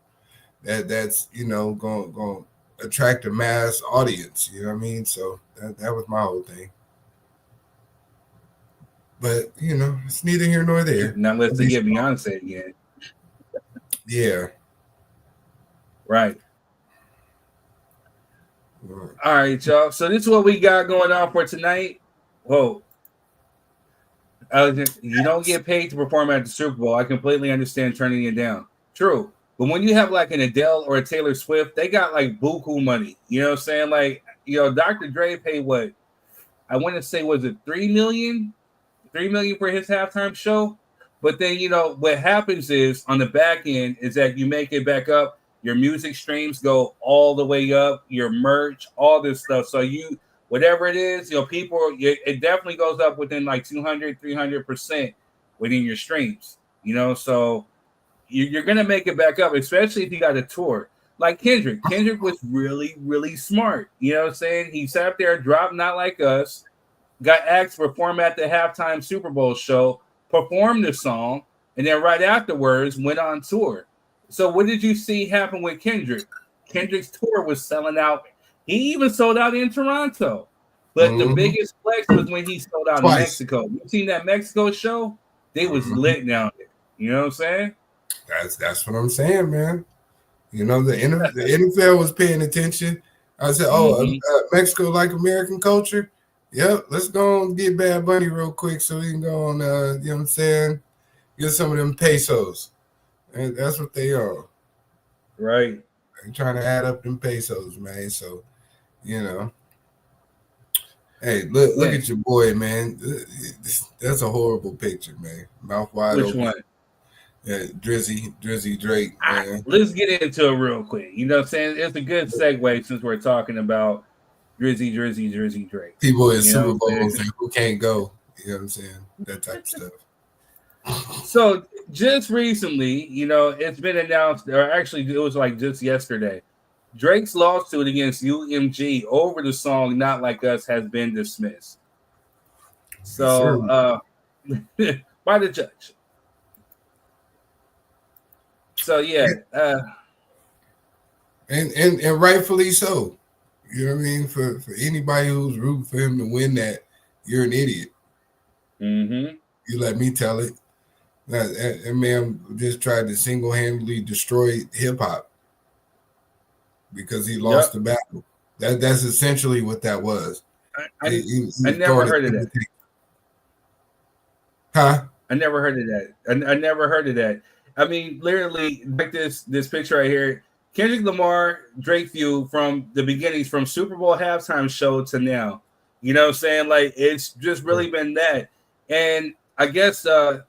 Speaker 1: that's going to attract a mass audience. You know what I mean? So that was my whole thing. But it's neither here nor there.
Speaker 6: Now let's get Beyonce again.
Speaker 1: Yeah.
Speaker 6: Right. All right, y'all. So this is what we got going on for tonight. Whoa. You don't get paid to perform at the Super Bowl. I completely understand turning it down. True. But when you have like an Adele or a Taylor Swift, they got like buku money. You know what I'm saying? Like, Dr. Dre paid what? I want to say, was it $3 million? $3 million for his halftime show. But then, what happens is on the back end is that you make it back up. Your music streams go all the way up, your merch, all this stuff. So whatever it is, it definitely goes up within like 200, 300% within your streams, so you're going to make it back up, especially if you got a tour. Like Kendrick. Kendrick was really, really smart. You know what I'm saying? He sat up there, dropped Not Like Us, got asked to perform at the halftime Super Bowl show, performed the song, and then right afterwards went on tour. So what did you see happen with Kendrick? Kendrick's tour was selling out. He even sold out in Toronto. But the biggest flex was when he sold out in Mexico. You seen that Mexico show? They was lit down there. You know what I'm saying?
Speaker 1: That's what I'm saying, man. The NFL was paying attention. I said, Mexico like American culture? Yep, let's go and get Bad Bunny real quick so we can go on, you know what I'm saying, get some of them pesos. And that's what they are.
Speaker 6: Right.
Speaker 1: They're trying to add up them pesos, man. So, hey, look at your boy, man. That's a horrible picture, man. Mouth wide open. Which one? Yeah, Drizzy Drake, man.
Speaker 6: Let's get into it real quick. You know what I'm saying? It's a good segue since we're talking about Drizzy Drake.
Speaker 1: People in Super Bowls and who can't go. You know what I'm saying? That type of stuff.
Speaker 6: So just recently, it's been announced, or actually it was like just yesterday, Drake's lawsuit against UMG over the song Not Like Us has been dismissed. So by the judge. So yeah.
Speaker 1: And rightfully so. You know what I mean? For anybody who's rooting for him to win that, you're an idiot.
Speaker 6: Mm-hmm.
Speaker 1: You let me tell it. That man just tried to single-handedly destroy hip-hop because he lost the battle. That's essentially what that was.
Speaker 6: I never heard of that.
Speaker 1: Huh?
Speaker 6: I never heard of that. I never heard of that. I mean, literally, like this picture right here, Kendrick Lamar, Drake feud from the beginnings, from Super Bowl halftime show to now. You know what I'm saying? Like, it's just really been that. And I guess the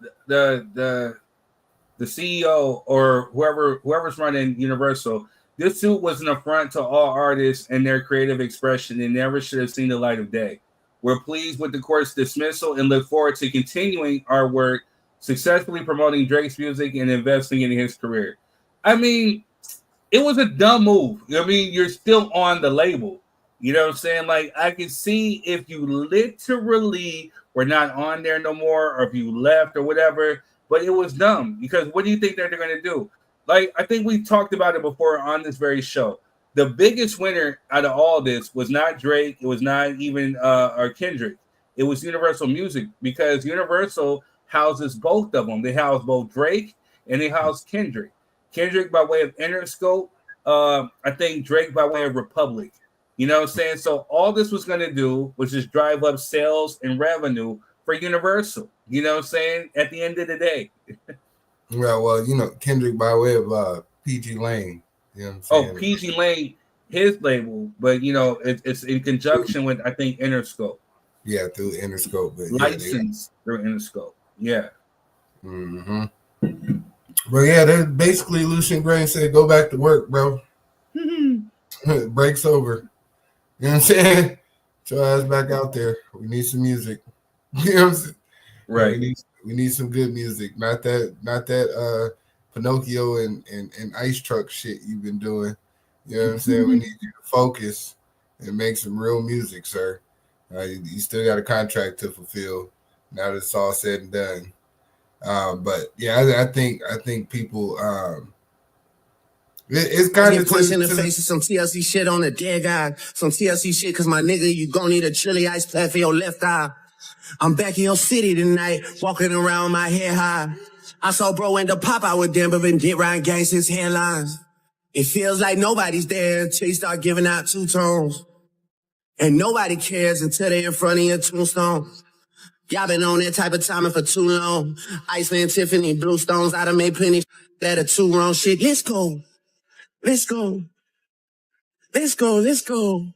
Speaker 6: CEO or whoever's running Universal, this suit was an affront to all artists and their creative expression and never should have seen the light of day. We're pleased with the court's dismissal and look forward to continuing our work, successfully promoting Drake's music and investing in his career. I mean, it was a dumb move. I mean, you're still on the label. You know what I'm saying? Like, I can see if you literally were not on there no more, or if you left or whatever. But it was dumb because what do you think they're going to do? Like, I think we talked about it before on this very show. The biggest winner out of all this was not Drake. It was not even or Kendrick. It was Universal Music, because Universal houses both of them. They house both Drake and they house Kendrick. Kendrick by way of Interscope. I think Drake by way of Republic. You know what I'm saying? So all this was going to do was just drive up sales and revenue for Universal. You know what I'm saying? At the end of the day.
Speaker 1: Well, you know, Kendrick by way of PG Lane. You know what I'm saying?
Speaker 6: Oh, PG Lane, his label, but you know, it's in conjunction with, I think, Interscope.
Speaker 1: Yeah, through Interscope. But
Speaker 6: License through Interscope. Yeah.
Speaker 1: Mm-hmm. But yeah, they're basically Lucian Grain said, go back to work, bro. Break's over. You know what I'm saying? Get your ass back out there. We need some music. You know what I'm saying?
Speaker 6: Right.
Speaker 1: We need some good music. Not that Pinocchio and ice truck shit you've been doing. You know what I'm saying? We need you to focus and make some real music, sir. You still got a contract to fulfill now that it's all said and done. But yeah, I think people it's kind of
Speaker 11: punched in the face of some TLC shit on a dead guy. Some TLC shit, cause my nigga, you gon' need a chili ice pack for your left eye. I'm back in your city tonight, walking around my head high. I saw bro end up pop out with Denver and get Ryan Gangsta's headlines. It feels like nobody's there until you start giving out two tones. And nobody cares until they're in front of your tombstone. Y'all been on that type of timing for too long. Iceland, Tiffany, Bluestones, I done made plenty that are too wrong shit. Let's go. Let's go. Let's go. Let's go.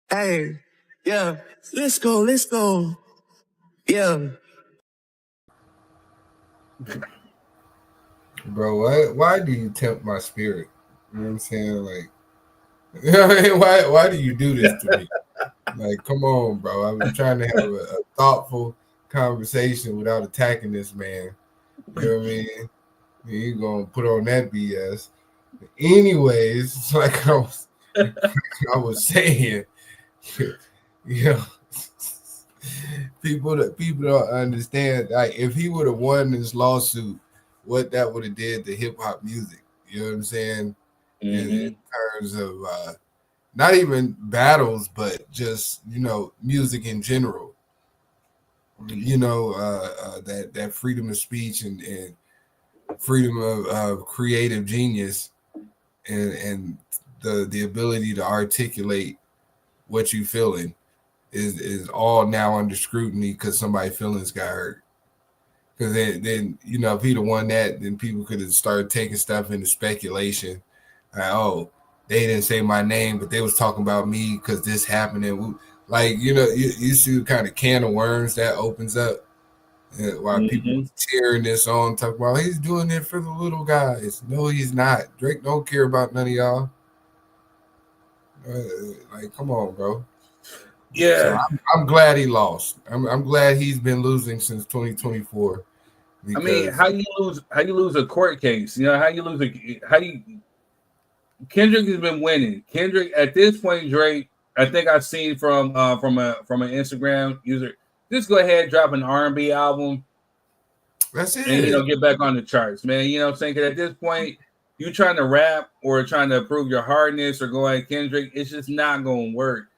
Speaker 11: Hey, yeah. Let's go. Let's go. Yeah.
Speaker 1: Bro, why do you tempt my spirit? You know what I'm saying? Like, you know what I mean? Why do you do this to me? Like, come on, bro. I've been trying to have a thoughtful conversation without attacking this man. You know what I mean? You gonna put on that BS. Anyways, like I was saying, you know, people don't understand. Like, if he would have won this lawsuit, what that would have did to hip hop music. You know what I'm saying? In terms of not even battles, but just, you know, music in general. You know, that freedom of speech and freedom of creative genius and the ability to articulate what you feeling is all now under scrutiny because somebody's feelings got hurt. Because then, you know, if he'd have won that, then people could have started taking stuff into speculation. Like, oh, they didn't say my name, but they was talking about me because this happened. And like, you know, you see the kind of can of worms that opens up while people cheering this on, talking about he's doing it for the little guys. No, he's not. Drake don't care about none of y'all. Like, come on, bro.
Speaker 6: Yeah,
Speaker 1: so I'm glad he lost. I'm glad he's been losing since 2024.
Speaker 6: I mean, how you lose a court case? You know, Kendrick has been winning. Kendrick at this point, Drake, I think I've seen from an Instagram user, just go ahead and drop an R&B album.
Speaker 1: That's it.
Speaker 6: And, you know, get back on the charts, man. You know what I'm saying? Because at this point, you trying to rap or trying to prove your hardness or go at Kendrick, it's just not going to work.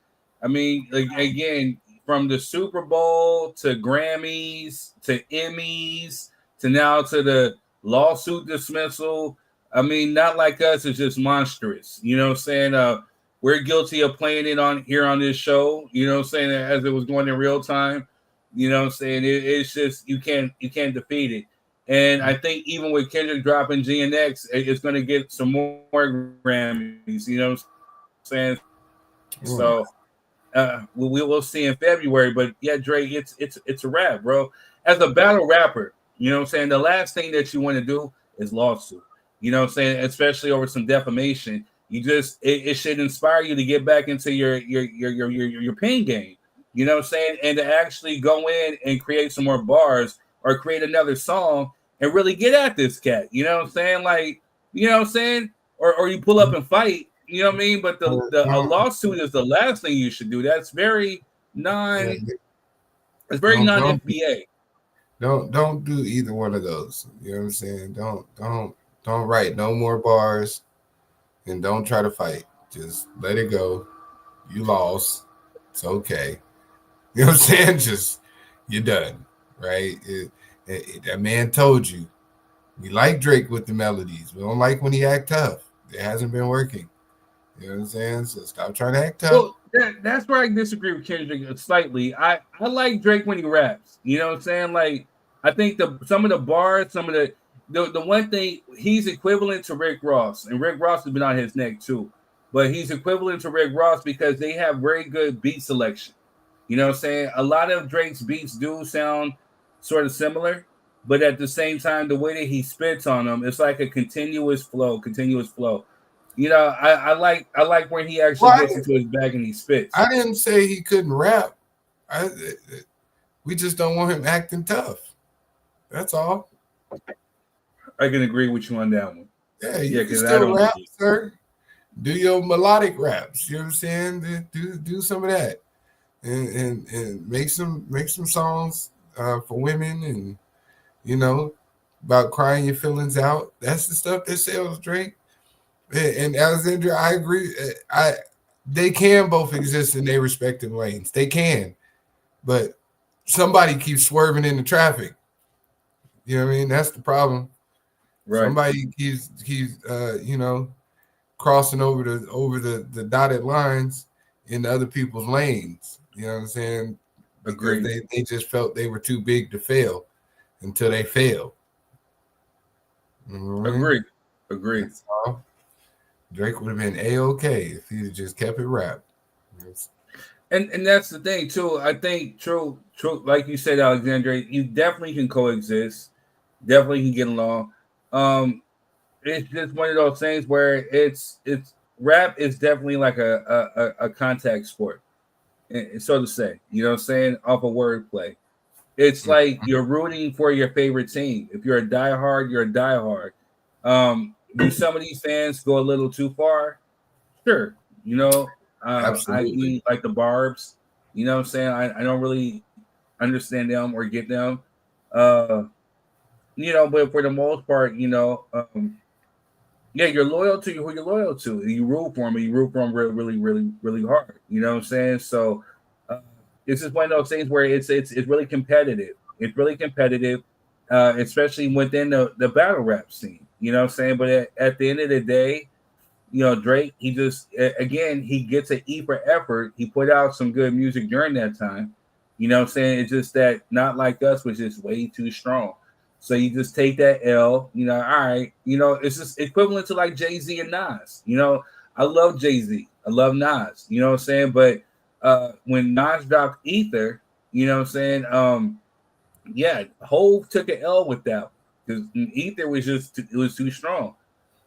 Speaker 6: I mean, like, again, from the Super Bowl to Grammys to Emmys to now to the lawsuit dismissal, I mean, Not Like Us is just monstrous. You know what I'm saying? We're guilty of playing it on this show, you know what I'm saying, as it was going in real time. You know what I'm saying? It's just you can't defeat it. And I think even with Kendrick dropping GNX, it's going to get some more Grammys, you know what I'm saying? So we will see in February. But yeah, Dre, it's a wrap, bro. As a battle rapper, you know what I'm saying, the last thing that you want to do is lawsuit. You know what I'm saying? Especially over some defamation. You just it should inspire you to get back into your pain game. You know what I'm saying? And to actually go in and create some more bars or create another song and really get at this cat. You know what I'm saying? Like, you know what I'm saying? Or you pull up and fight, you know what I mean? But a lawsuit is the last thing you should do. That's very It's very non-FBA.
Speaker 1: Don't do either one of those. You know what I'm saying? Don't write no more bars, and don't try to fight. Just let it go. You lost. It's okay. You know what I'm saying? Just you're done, right? That man told you. We like Drake with the melodies. We don't like when he act tough. It hasn't been working. You know what I'm saying? So stop trying to act tough.
Speaker 6: Well, that's where I disagree with Kendrick slightly. I like Drake when he raps. You know what I'm saying? Like, I think some of the bars, some of the one thing, he's equivalent to Rick Ross, and Rick Ross has been on his neck too. But he's equivalent to Rick Ross because they have very good beat selection. You know what I'm saying? A lot of Drake's beats do sound sort of similar, but at the same time, the way that he spits on them, it's like a continuous flow. You know, I like when he actually gets into his bag and he spits.
Speaker 1: I didn't say he couldn't rap. We just don't want him acting tough. That's all.
Speaker 6: I can agree with you on that one.
Speaker 1: Yeah, you can still rap, sir. Do your melodic raps. You know what I'm saying? Do some of that, and make some songs for women, and you know, about crying your feelings out. That's the stuff that sells, Drake. And Alexandria, I agree. They can both exist in their respective lanes. They can, but somebody keeps swerving into traffic. You know what I mean? That's the problem. Right. Somebody keeps you know, crossing over the dotted lines in other people's lanes. You know what I'm saying? Because they just felt they were too big to fail until they failed.
Speaker 6: Agreed.
Speaker 1: Drake would have been A-okay if he had just kept it rap.
Speaker 6: And that's the thing too. I think true, like you said, Alexandra, you definitely can coexist, definitely can get along. It's just one of those things where it's rap is definitely like a contact sport, so to say. You know what I'm saying? Off of wordplay. It's like you're rooting for your favorite team. If you're a diehard, you're a diehard. Do some of these fans go a little too far? Sure. You know, I mean, like the Barbs. You know what I'm saying? I don't really understand them or get them. You know, but for the most part, you know, yeah, you're loyal to who you're loyal to. You root for them, and you root for them really, really, really hard. You know what I'm saying? So it's just one of those things where it's really competitive. It's really competitive, especially within the battle rap scene. You know what I'm saying? But at the end of the day, you know, Drake, he just, again, he gets an E for effort. He put out some good music during that time. You know what I'm saying? It's just that Not Like Us was just way too strong. So you just take that L, you know, all right. You know, it's just equivalent to like Jay-Z and Nas. You know, I love Jay-Z. I love Nas. You know what I'm saying? But when Nas dropped Ether, you know what I'm saying? Yeah, Hove took an L with that. Because Ether was too strong.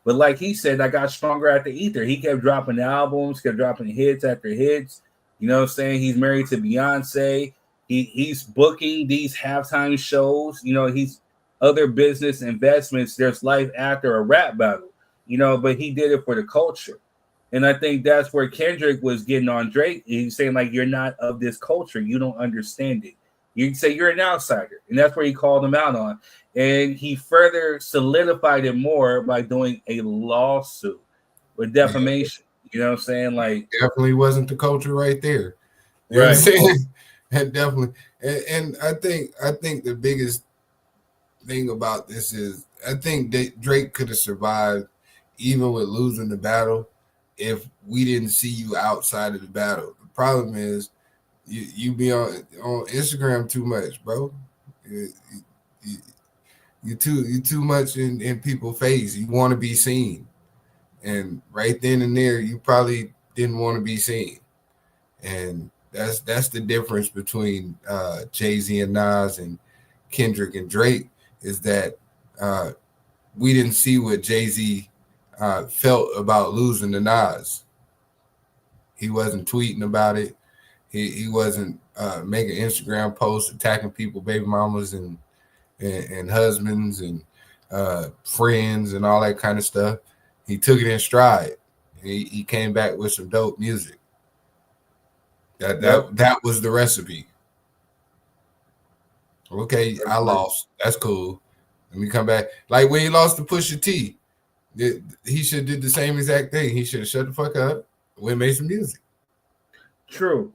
Speaker 6: But like he said, I got stronger after Ether. He kept dropping albums, kept dropping hits after hits. You know what I'm saying? He's married to Beyonce. He's booking these halftime shows. You know, he's other business investments. There's life after a rap battle. You know, but he did it for the culture. And I think that's where Kendrick was getting on Drake. He's saying, like, you're not of this culture. You don't understand it. You can say you're an outsider. And that's where he called him out on. And he further solidified it more by doing a lawsuit with defamation. You know what I'm saying? Like,
Speaker 1: definitely wasn't the culture right there. You know what I'm saying? And definitely. And I think the biggest thing about this is I think that Drake could have survived even with losing the battle if we didn't see you outside of the battle. The problem is you be on Instagram too much, bro. You too much in people's face. You want to be seen, and right then and there, you probably didn't want to be seen, and that's the difference between Jay-Z and Nas and Kendrick and Drake is that we didn't see what Jay-Z felt about losing to Nas. He wasn't tweeting about it. He wasn't making Instagram posts attacking people, baby mamas and husbands and friends and all that kind of stuff. He took it in stride. He came back with some dope music. That was the recipe. Okay, I lost. That's cool. Let me come back. Like when he lost to Pusha T, he should have did the same exact thing. He should have shut the fuck up. We made some music.
Speaker 6: True.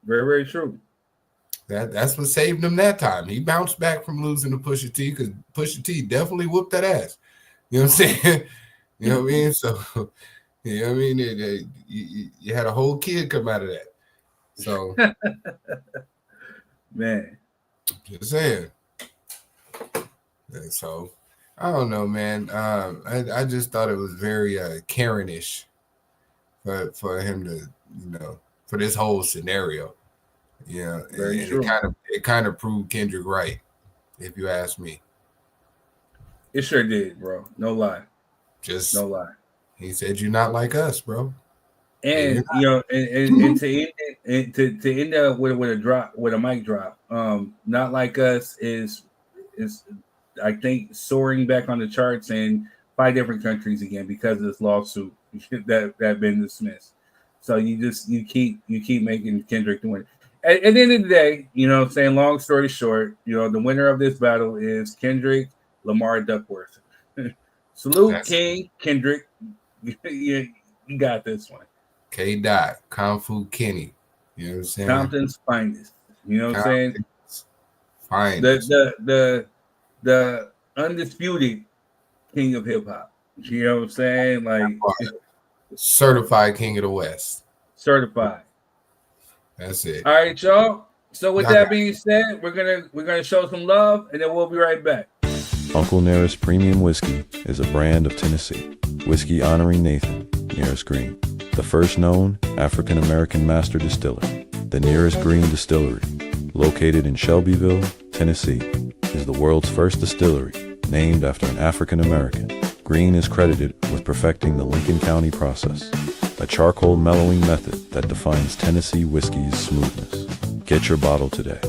Speaker 6: Very, very true.
Speaker 1: That's what saved him that time. He bounced back from losing to Pusha T because Pusha T definitely whooped that ass. You know what I'm saying? You know what I mean? So, you know what I mean? You had a whole kid come out of that. So,
Speaker 6: man,
Speaker 1: just saying. And so, I don't know, man. I just thought it was very Karen-ish for him to, you know, for this whole scenario. Yeah,
Speaker 6: very
Speaker 1: and
Speaker 6: true.
Speaker 1: It kind of proved Kendrick right, if you ask me.
Speaker 6: It sure did, bro. No lie.
Speaker 1: Just
Speaker 6: no lie.
Speaker 1: He said, "You're not like us, bro."
Speaker 6: And you know, and to end up with a drop, with a mic drop, not like us is I think soaring back on the charts in 5 different countries again because of this lawsuit that been dismissed. So you keep making Kendrick the winner. At the end of the day, you know, saying long story short, you know, the winner of this battle is Kendrick Lamar Duckworth. Salute, King Kendrick. You got this one.
Speaker 1: K. Dot, Kung Fu Kenny. You know what I'm saying?
Speaker 6: Compton's finest. You know what I'm saying?
Speaker 1: Finest.
Speaker 6: The undisputed king of hip hop. You know what I'm saying? Like
Speaker 1: certified king of the West.
Speaker 6: Certified.
Speaker 1: That's it.
Speaker 6: All right, y'all. So with that being said, we're gonna show some love, and then we'll be right back.
Speaker 9: Uncle Nearest Premium Whiskey is a brand of Tennessee. Whiskey honoring Nathan, Nearest Green, the first known African-American master distiller. The Nearest Green Distillery, located in Shelbyville, Tennessee, is the world's first distillery named after an African-American. Green is credited with perfecting the Lincoln County process, a charcoal mellowing method that defines Tennessee whiskey's smoothness. Get your bottle today.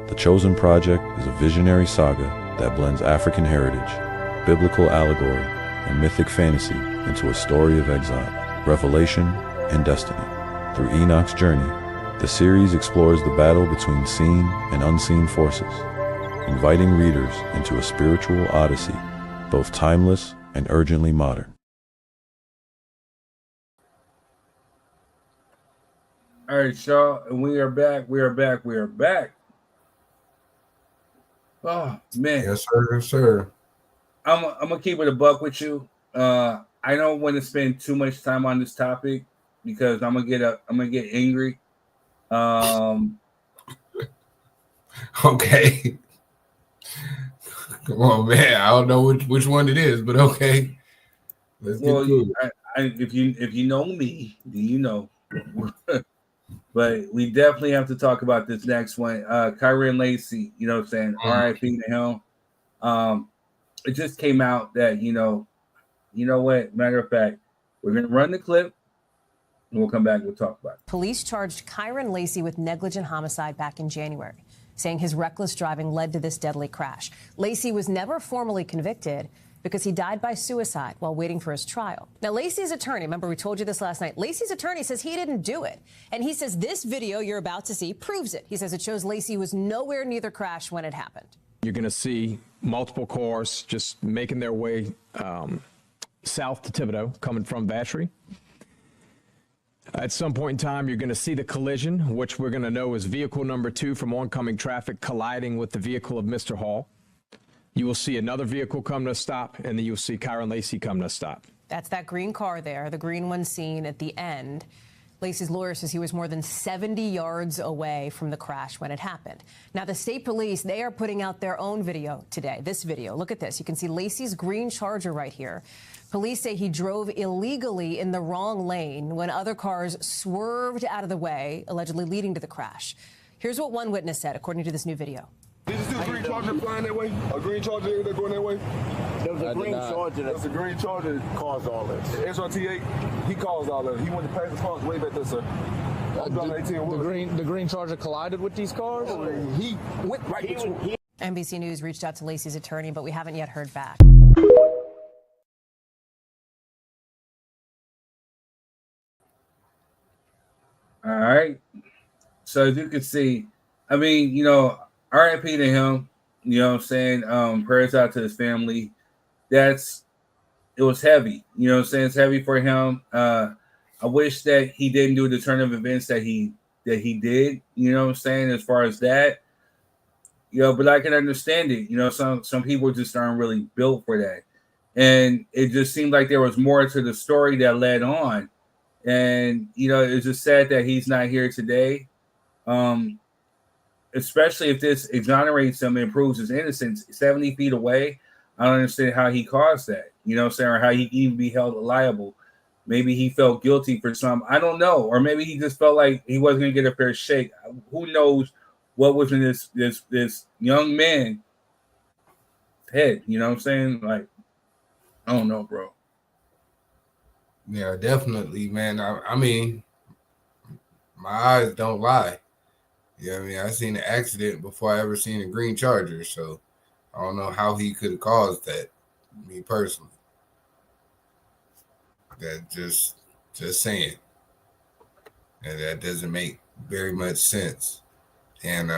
Speaker 9: The Chosen Project is a visionary saga that blends African heritage, biblical allegory, and mythic fantasy into a story of exile, revelation, and destiny. Through Enoch's journey, the series explores the battle between seen and unseen forces, inviting readers into a spiritual odyssey, both timeless and urgently modern.
Speaker 6: All right, y'all, and we are back. Oh man,
Speaker 1: yes sir.
Speaker 6: I'm gonna keep it a buck with you. I don't want to spend too much time on this topic because I'm gonna get angry.
Speaker 1: Okay. Come on, man. I don't know which one it is, but okay. Let's get cool.
Speaker 6: If you know me, then you know. But we definitely have to talk about this next one. Kyren Lacey, you know what I'm saying? R.I.P. to him. It just came out that, you know what? Matter of fact, we're going to run the clip and we'll come back and we'll talk about it.
Speaker 4: Police charged Kyren Lacey with negligent homicide back in January, saying his reckless driving led to this deadly crash. Lacey was never formally convicted because he died by suicide while waiting for his trial. Now, Lacey's attorney, remember we told you this last night, Lacey's attorney says he didn't do it. And he says this video you're about to see proves it. He says it shows Lacey was nowhere near the crash when it happened.
Speaker 12: You're going to see multiple cars just making their way south to Thibodaux, coming from Vacherie. At some point in time, you're going to see the collision, which we're going to know is vehicle number 2 from oncoming traffic colliding with the vehicle of Mr. Hall. You will see another vehicle come to a stop, and then you'll see Kyren Lacey come to a stop.
Speaker 4: That's that green car there, the green one seen at the end. Lacey's lawyer says he was more than 70 yards away from the crash when it happened. Now, the state police, they are putting out their own video today. This video, look at this. You can see Lacey's green Charger right here. Police say he drove illegally in the wrong lane when other cars swerved out of the way, allegedly leading to the crash. Here's what one witness said, according to this new video.
Speaker 13: Did you see a green Charger flying that way? A green Charger that going that way?
Speaker 14: There was a green Charger.
Speaker 13: That's a green Charger that
Speaker 14: caused all this.
Speaker 13: SRT8, he caused all that. He went to pass the cars way back there, sir.
Speaker 14: The green Charger collided with these cars?
Speaker 13: He went right into it.
Speaker 4: NBC News reached out to Lacey's attorney, but we haven't yet heard back.
Speaker 6: All right. So as you can see, I mean, you know, RIP to him, you know what I'm saying? Prayers out to his family. It was heavy, you know what I'm saying? It's heavy for him. I wish that he didn't do the turn of events that he did, you know what I'm saying, as far as that. You know, but I can understand it. You know, some people just aren't really built for that. And it just seemed like there was more to the story that led on. And, you know, it's just sad that he's not here today. Especially if this exonerates him and proves his innocence 70 feet away. I don't understand how he caused that, you know what I'm saying, or how he can even be held liable. Maybe he felt guilty for some, I don't know, or maybe he just felt like he wasn't going to get a fair shake. Who knows what was in this young man's head, you know what I'm saying? Like, I don't know, bro.
Speaker 1: Yeah, definitely, man. I mean, my eyes don't lie. You know what I mean? I seen an accident before I ever seen a green Charger, so I don't know how he could have caused that, me personally. That just saying. And that doesn't make very much sense. And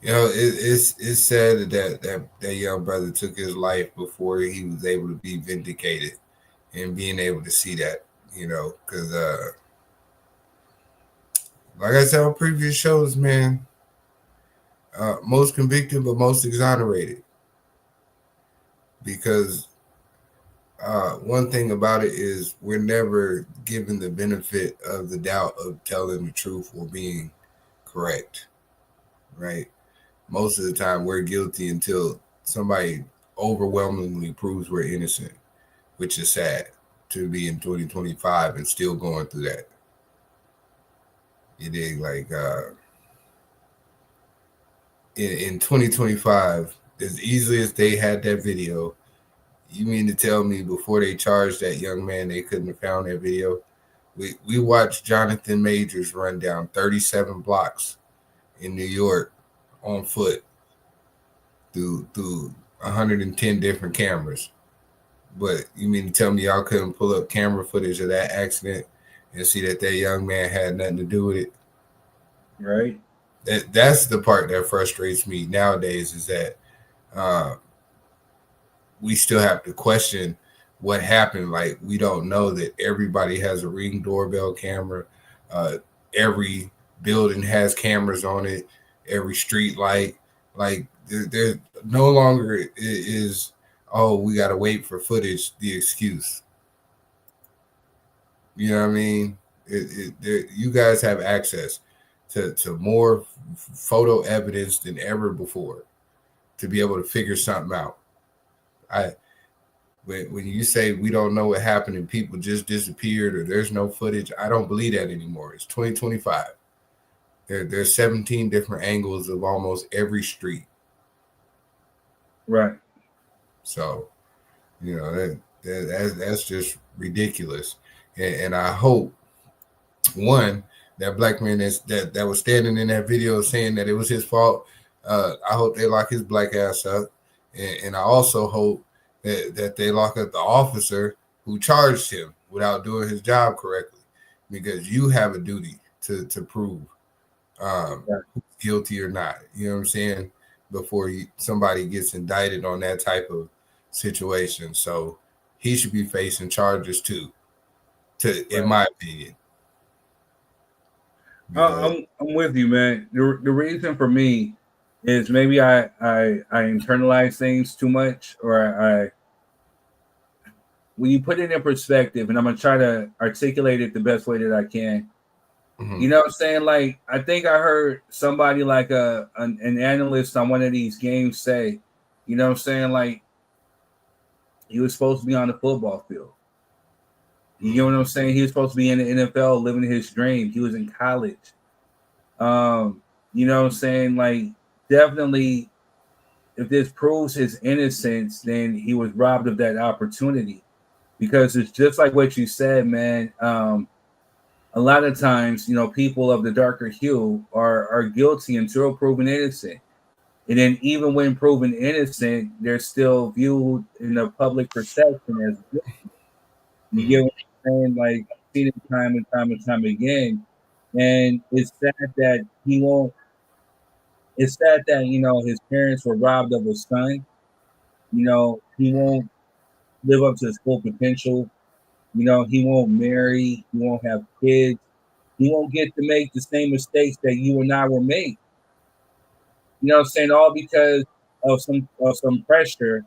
Speaker 1: you know, it's sad that young brother took his life before he was able to be vindicated and being able to see that, you know, because like I said on previous shows, man, most convicted but most exonerated. Because one thing about it is we're never given the benefit of the doubt of telling the truth or being correct, right? Most of the time we're guilty until somebody overwhelmingly proves we're innocent, which is sad to be in 2025 and still going through that. It is like in 2025, as easily as they had that video, you mean to tell me before they charged that young man, they couldn't have found that video? We watched Jonathan Majors run down 37 blocks in New York on foot through 110 different cameras. But you mean to tell me y'all couldn't pull up camera footage of that accident and see that young man had nothing to do with it?
Speaker 6: Right.
Speaker 1: That's the part that frustrates me nowadays, is that we still have to question what happened. Like, we don't know that everybody has a Ring doorbell camera. Every building has cameras on it. Every street light. Like, there no longer is, oh, we got to wait for footage, the excuse. You know what I mean? You guys have access to more photo evidence than ever before to be able to figure something out. When you say we don't know what happened and people just disappeared or there's no footage, I don't believe that anymore. It's 2025. There's 17 different angles of almost every street.
Speaker 6: Right.
Speaker 1: So, you know, that's just ridiculous. And I hope, one, that black man that was standing in that video saying that it was his fault, I hope they lock his black ass up. And I also hope that they lock up the officer who charged him without doing his job correctly, because you have a duty to prove who's guilty or not. You know what I'm saying? Before somebody gets indicted on that type of situation. So he should be facing charges too, in my opinion.
Speaker 6: I'm with you, man. The reason for me is maybe I internalize things too much, or when you put it in perspective, and I'm gonna try to articulate it the best way that I can. You know what I'm saying? Like, I think I heard somebody like an analyst on one of these games say, you know what I'm saying? Like, he was supposed to be on the football field. You know what I'm saying? He was supposed to be in the NFL living his dream. He was in college. You know what I'm saying? Like, definitely, if this proves his innocence, then he was robbed of that opportunity. Because it's just like what you said, man. A lot of times, you know, people of the darker hue are guilty until proven innocent. And then even when proven innocent, they're still viewed in the public perception as guilty. You get what I'm saying? Like, I've seen it time and time and time again. And it's sad that it's sad that, you know, his parents were robbed of a son. You know, he won't live up to his full potential. You know, he won't marry, he won't have kids. He won't get to make the same mistakes that you and I were made. You know what I'm saying? All because of some pressure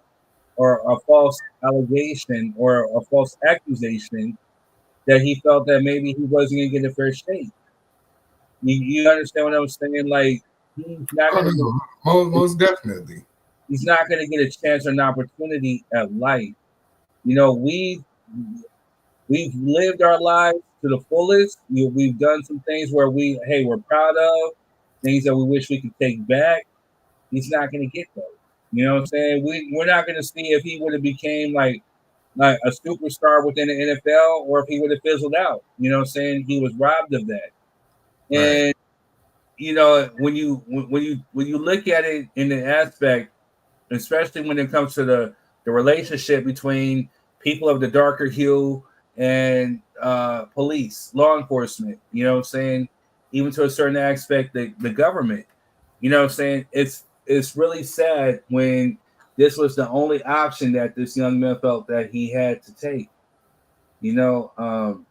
Speaker 6: or a false allegation or a false accusation that he felt that maybe he wasn't gonna get a fair shake. You understand what I'm saying? Like, he's not gonna
Speaker 1: most definitely.
Speaker 6: He's not gonna get a chance or an opportunity at life. You know, we've lived our lives to the fullest. We've done some things where we're proud of, things that we wish we could take back. He's not going to get those. You know what I'm saying? We're not going to see if he would have became like a superstar within the NFL or if he would have fizzled out. You know what I'm saying? He was robbed of that. And
Speaker 1: Right.
Speaker 6: you know, when you look at it in the aspect, especially when it comes to the relationship between people of the darker hue and police, law enforcement, you know what I'm saying? Even to a certain aspect, the government, you know what I'm saying? It's really sad when this was the only option that this young man felt that he had to take. You know,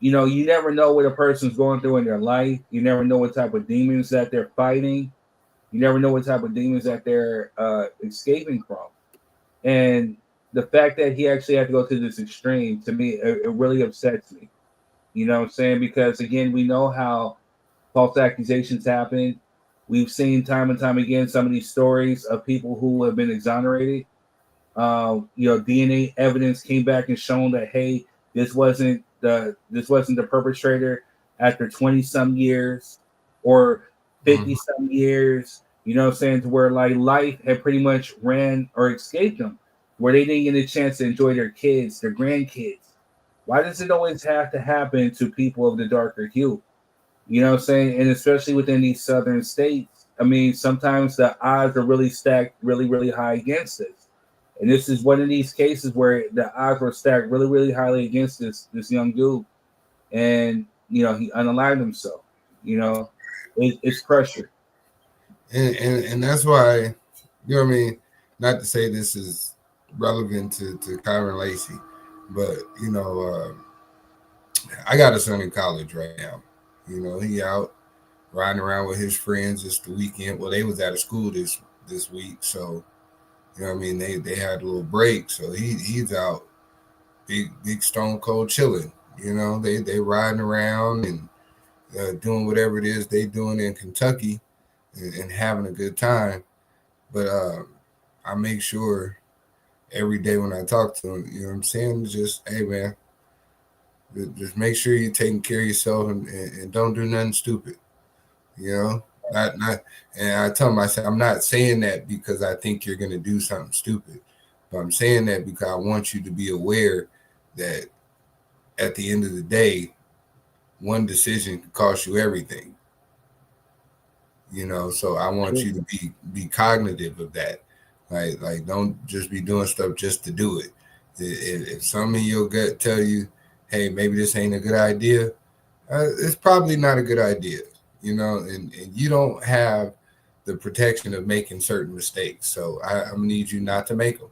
Speaker 6: you never know what a person's going through in their life. You never know what type of demons that they're fighting. You never know what type of demons that they're escaping from. And the fact that he actually had to go to this extreme, to me, it really upsets me. You know what I'm saying? Because, again, we know how false accusations happen. We've seen time and time again some of these stories of people who have been exonerated. DNA evidence came back and shown that, hey, this wasn't the perpetrator after 20 some years or 50 some years, you know what I'm saying, to where like life had pretty much ran or escaped them, where they didn't get a chance to enjoy their kids, their grandkids. Why does it always have to happen to people of the darker hue? You know what I'm saying? And especially within these southern states, I mean, sometimes the odds are really stacked really, really high against us. And this is one of these cases where the odds were stacked really, really highly against this young dude. And, you know, he unalived himself. You know, it's pressure.
Speaker 1: And that's why, you know what I mean? Not to say this is relevant to Kyren Lacey, but, you know, I got a son in college right now. You know, he out riding around with his friends. It's the weekend. Well, they was out of school this week, so you know what I mean. They had a little break, so he's out, big stone cold chilling. You know, they riding around and doing whatever it is they doing in Kentucky and having a good time. But I make sure every day when I talk to him, you know what I'm saying, just hey man. Just make sure you're taking care of yourself and don't do nothing stupid. You know, not. And I tell him, I said, I'm not saying that because I think you're going to do something stupid, but I'm saying that because I want you to be aware that at the end of the day, one decision can cost you everything. You know, so I want you to be cognitive of that. Like don't just be doing stuff just to do it. If something in your gut tell you, hey, maybe this ain't a good idea, it's probably not a good idea, you know, and you don't have the protection of making certain mistakes. So I'm gonna need you not to make them,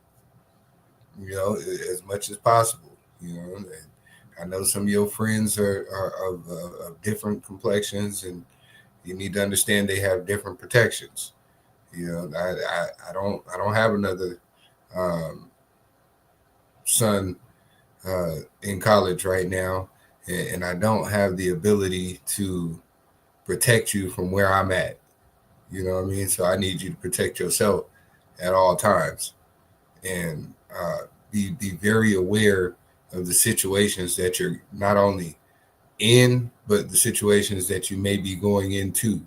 Speaker 1: you know, as much as possible, you know. And I know some of your friends are of different complexions, and you need to understand they have different protections. You know, I don't have another son in college right now, and I don't have the ability to protect you from where I'm at. You know what I mean? So I need you to protect yourself at all times, and be very aware of the situations that you're not only in, but the situations that you may be going into,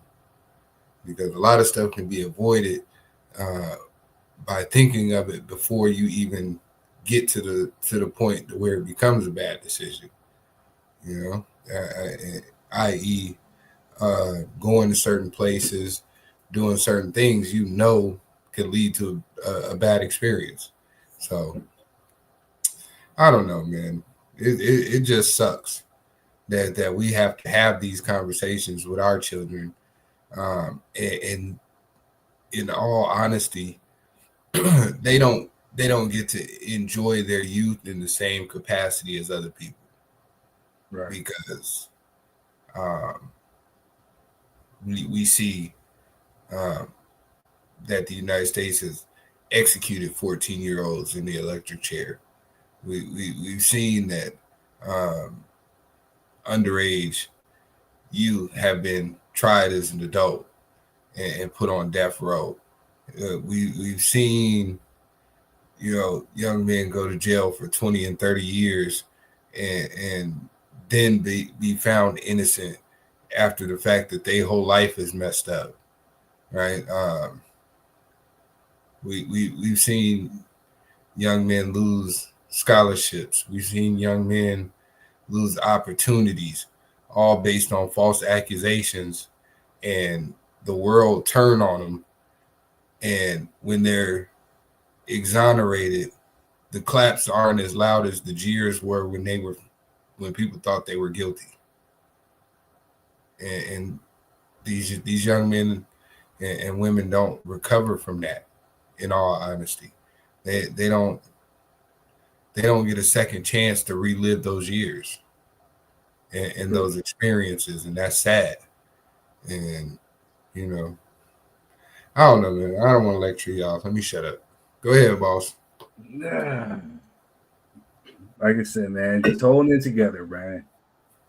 Speaker 1: because a lot of stuff can be avoided by thinking of it before you even get to the point to where it becomes a bad decision. You know, i.e., going to certain places, doing certain things, you know, could lead to a bad experience. So I don't know, man. It just sucks that we have to have these conversations with our children. And in all honesty, they don't get to enjoy their youth in the same capacity as other people,
Speaker 2: right?
Speaker 1: Because we see that the United States has executed 14-year-olds in the electric chair. We've seen that underage youth have been tried as an adult and put on death row. We've seen, you know, young men go to jail for 20 and 30 years and then be found innocent after the fact that their whole life is messed up, right? We've seen young men lose scholarships. We've seen young men lose opportunities, all based on false accusations, and the world turn on them. And when they're exonerated, the claps aren't as loud as the jeers were when people thought they were guilty. And these young men and women don't recover from that. In all honesty, they don't get a second chance to relive those years and those experiences, and that's sad. And you know, I don't know, man. I don't want to lecture y'all. Let me shut up. Go ahead, boss.
Speaker 6: Like I said, man, just holding it together, man.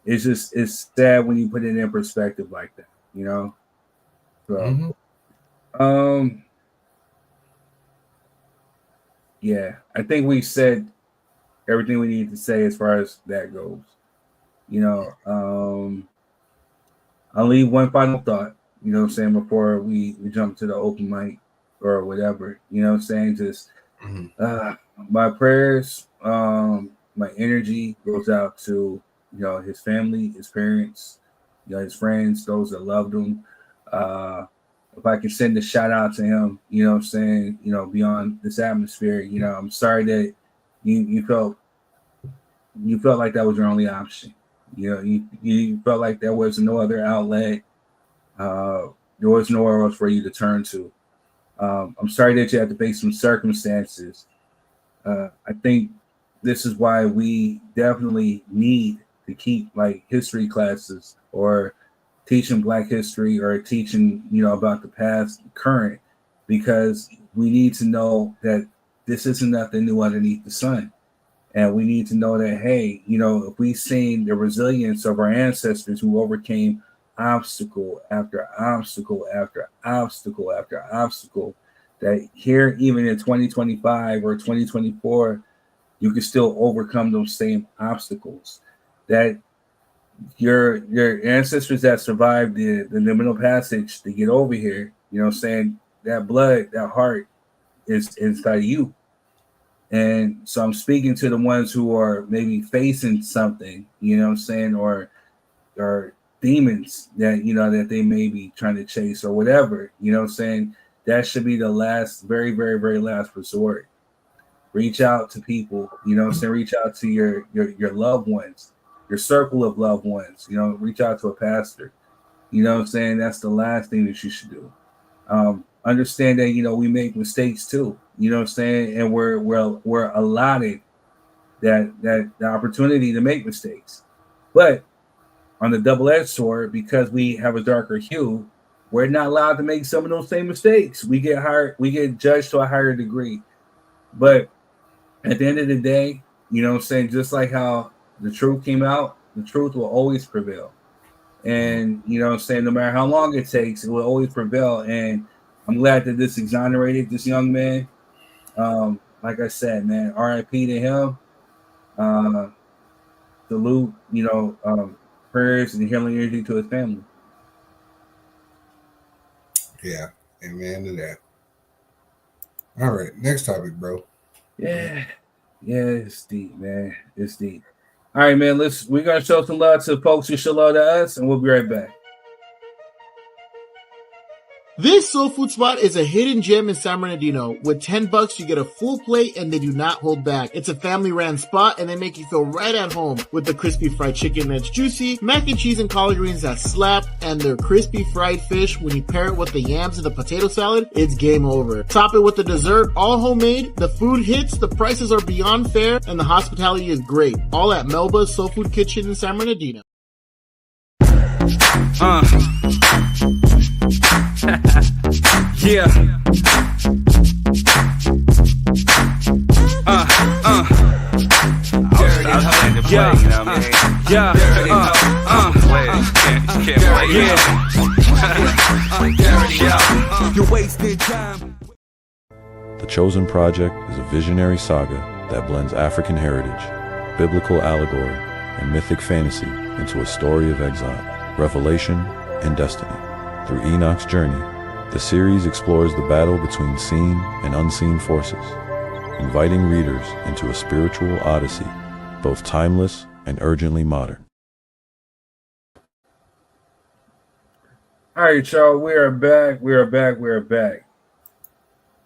Speaker 6: It's sad when you put it in perspective like that, you know. So, yeah, I think we said everything we need to say as far as that goes. You know, I'll leave one final thought, you know what I'm saying, before we jump to the open mic or whatever, you know what I'm saying? Just my prayers, my energy goes out to, you know, his family, his parents, you know, his friends, those that loved him. If I can send a shout out to him, you know what I'm saying, you know, beyond this atmosphere, you know, I'm sorry that you felt like that was your only option. You know, you felt like there was no other outlet. There was nowhere else for you to turn to. I'm sorry that you had to face some circumstances. I think this is why we definitely need to keep like history classes or teaching Black history or teaching, you know, about the past, current, because we need to know that this isn't nothing new underneath the sun. And we need to know that, hey, you know, if we've seen the resilience of our ancestors who overcame obstacle after obstacle after obstacle after obstacle, that here, even in 2025 or 2024, you can still overcome those same obstacles. That your ancestors that survived the liminal passage to get over here, you know what I'm saying, that blood, that heart is inside of you. And so I'm speaking to the ones who are maybe facing something, you know what I'm saying, or demons that, you know, that they may be trying to chase or whatever, you know what I'm saying. That should be the last, very, very, very last resort. Reach out to people, you know what I'm saying, reach out to your loved ones, your circle of loved ones, you know, reach out to a pastor, you know what I'm saying. That's the last thing that you should do. Understand that, you know, we make mistakes too, you know what I'm saying, and we're allotted that the opportunity to make mistakes. But on the double-edged sword, because we have a darker hue, we're not allowed to make some of those same mistakes. We get judged to a higher degree. But at the end of the day, You know what I'm saying? Just like how the truth came out, the truth will always prevail. And, you know what I'm saying, no matter how long it takes, it will always prevail. And I'm glad that this exonerated this young man. Like I said, man, RIP to him. Salute, prayers and healing energy to his family.
Speaker 1: Yeah, amen to that. All right, next topic, bro.
Speaker 6: Yeah, it's deep, man. It's deep. All right, man. We're gonna show some love to folks who show love to us, and we'll be right back.
Speaker 10: This soul food spot is a hidden gem in San Bernardino. With $10, you get a full plate and they do not hold back. It's a family-ran spot and they make you feel right at home with the crispy fried chicken that's juicy, mac and cheese and collard greens that slap, and their crispy fried fish. When you pair it with the yams and the potato salad, it's game over. Top it with the dessert, all homemade. The food hits, the prices are beyond fair, and the hospitality is great. All at Melba's Soul Food Kitchen in San Bernardino.
Speaker 6: Yeah.
Speaker 9: You're wasting time. The Chosen Project is a visionary saga that blends African heritage, biblical allegory, and mythic fantasy into a story of exile, revelation, and destiny. Through Enoch's journey, the series explores the battle between seen and unseen forces, inviting readers into a spiritual odyssey, both timeless and urgently modern.
Speaker 6: All right, y'all, we are back.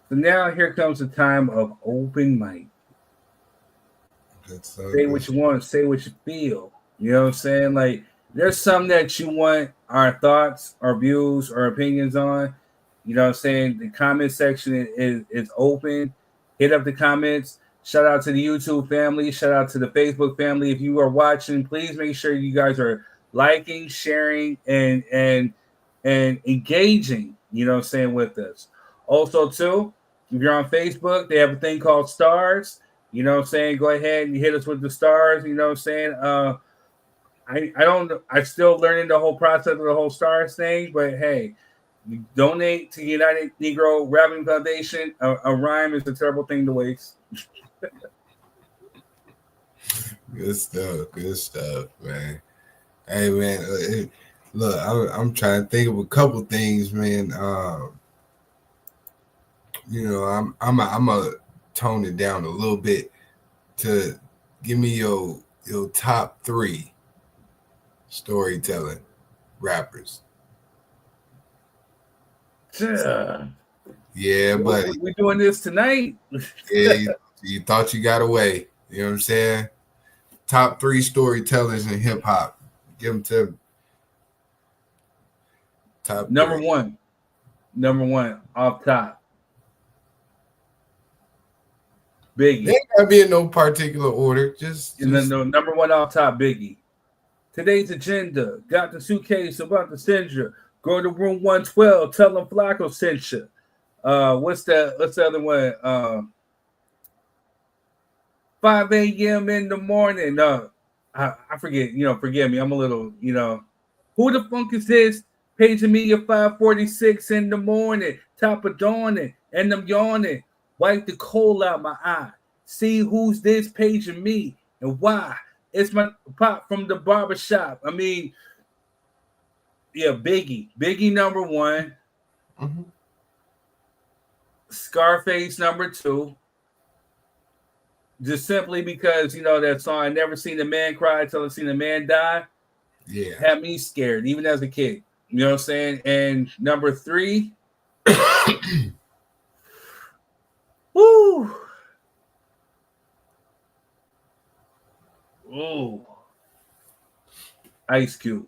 Speaker 6: So now here comes the time of open mic. Say what you want, say what you feel. You know what I'm saying? Like, there's something that you want our thoughts, our views, our opinions on. You know what I'm saying? The comment section is open. Hit up the comments. Shout out to the YouTube family. Shout out to the Facebook family. If you are watching, please make sure you guys are liking, sharing, and engaging, you know what I'm saying, with us. Also, too, if you're on Facebook, they have a thing called stars. You know what I'm saying? Go ahead and hit us with the stars. You know what I'm saying? I'm still learning the whole process of the whole stars thing, but hey, you donate to United Negro Rapping Foundation. A rhyme is a terrible thing to waste.
Speaker 1: Good stuff, man. Hey, man, look, I'm trying to think of a couple things, man. I'm gonna tone it down a little bit to give me your top 3 storytelling rappers. Yeah, buddy.
Speaker 6: We're doing this tonight.
Speaker 1: Yeah, you thought you got away. You know what I'm saying? Top 3 storytellers in hip hop. Give them to me. Top
Speaker 6: number
Speaker 1: 3.
Speaker 6: Number one off top. Biggie.
Speaker 1: They ain't gotta be in no particular order. Just
Speaker 6: no, number 1 off top, Biggie. Today's agenda. Got the suitcase about to send you. Go to room 112. Tell them Flacco sent you. What's the other one? 5 a.m. in the morning. I forget. Forgive me. I'm a little. Who the funk is this? Paging me at 5:46 in the morning. Top of dawning, and I'm yawning. Wipe the coal out my eye. See who's this paging me and why. It's my pop from the barbershop. I mean, yeah, Biggie. Biggie number 1.
Speaker 1: Mm-hmm.
Speaker 6: Scarface number 2. Just simply because, that song, I never seen a man cry till I seen a man die.
Speaker 1: Yeah.
Speaker 6: Had me scared, even as a kid. You know what I'm saying? And number 3. Woo. Ooh. Ice Cube.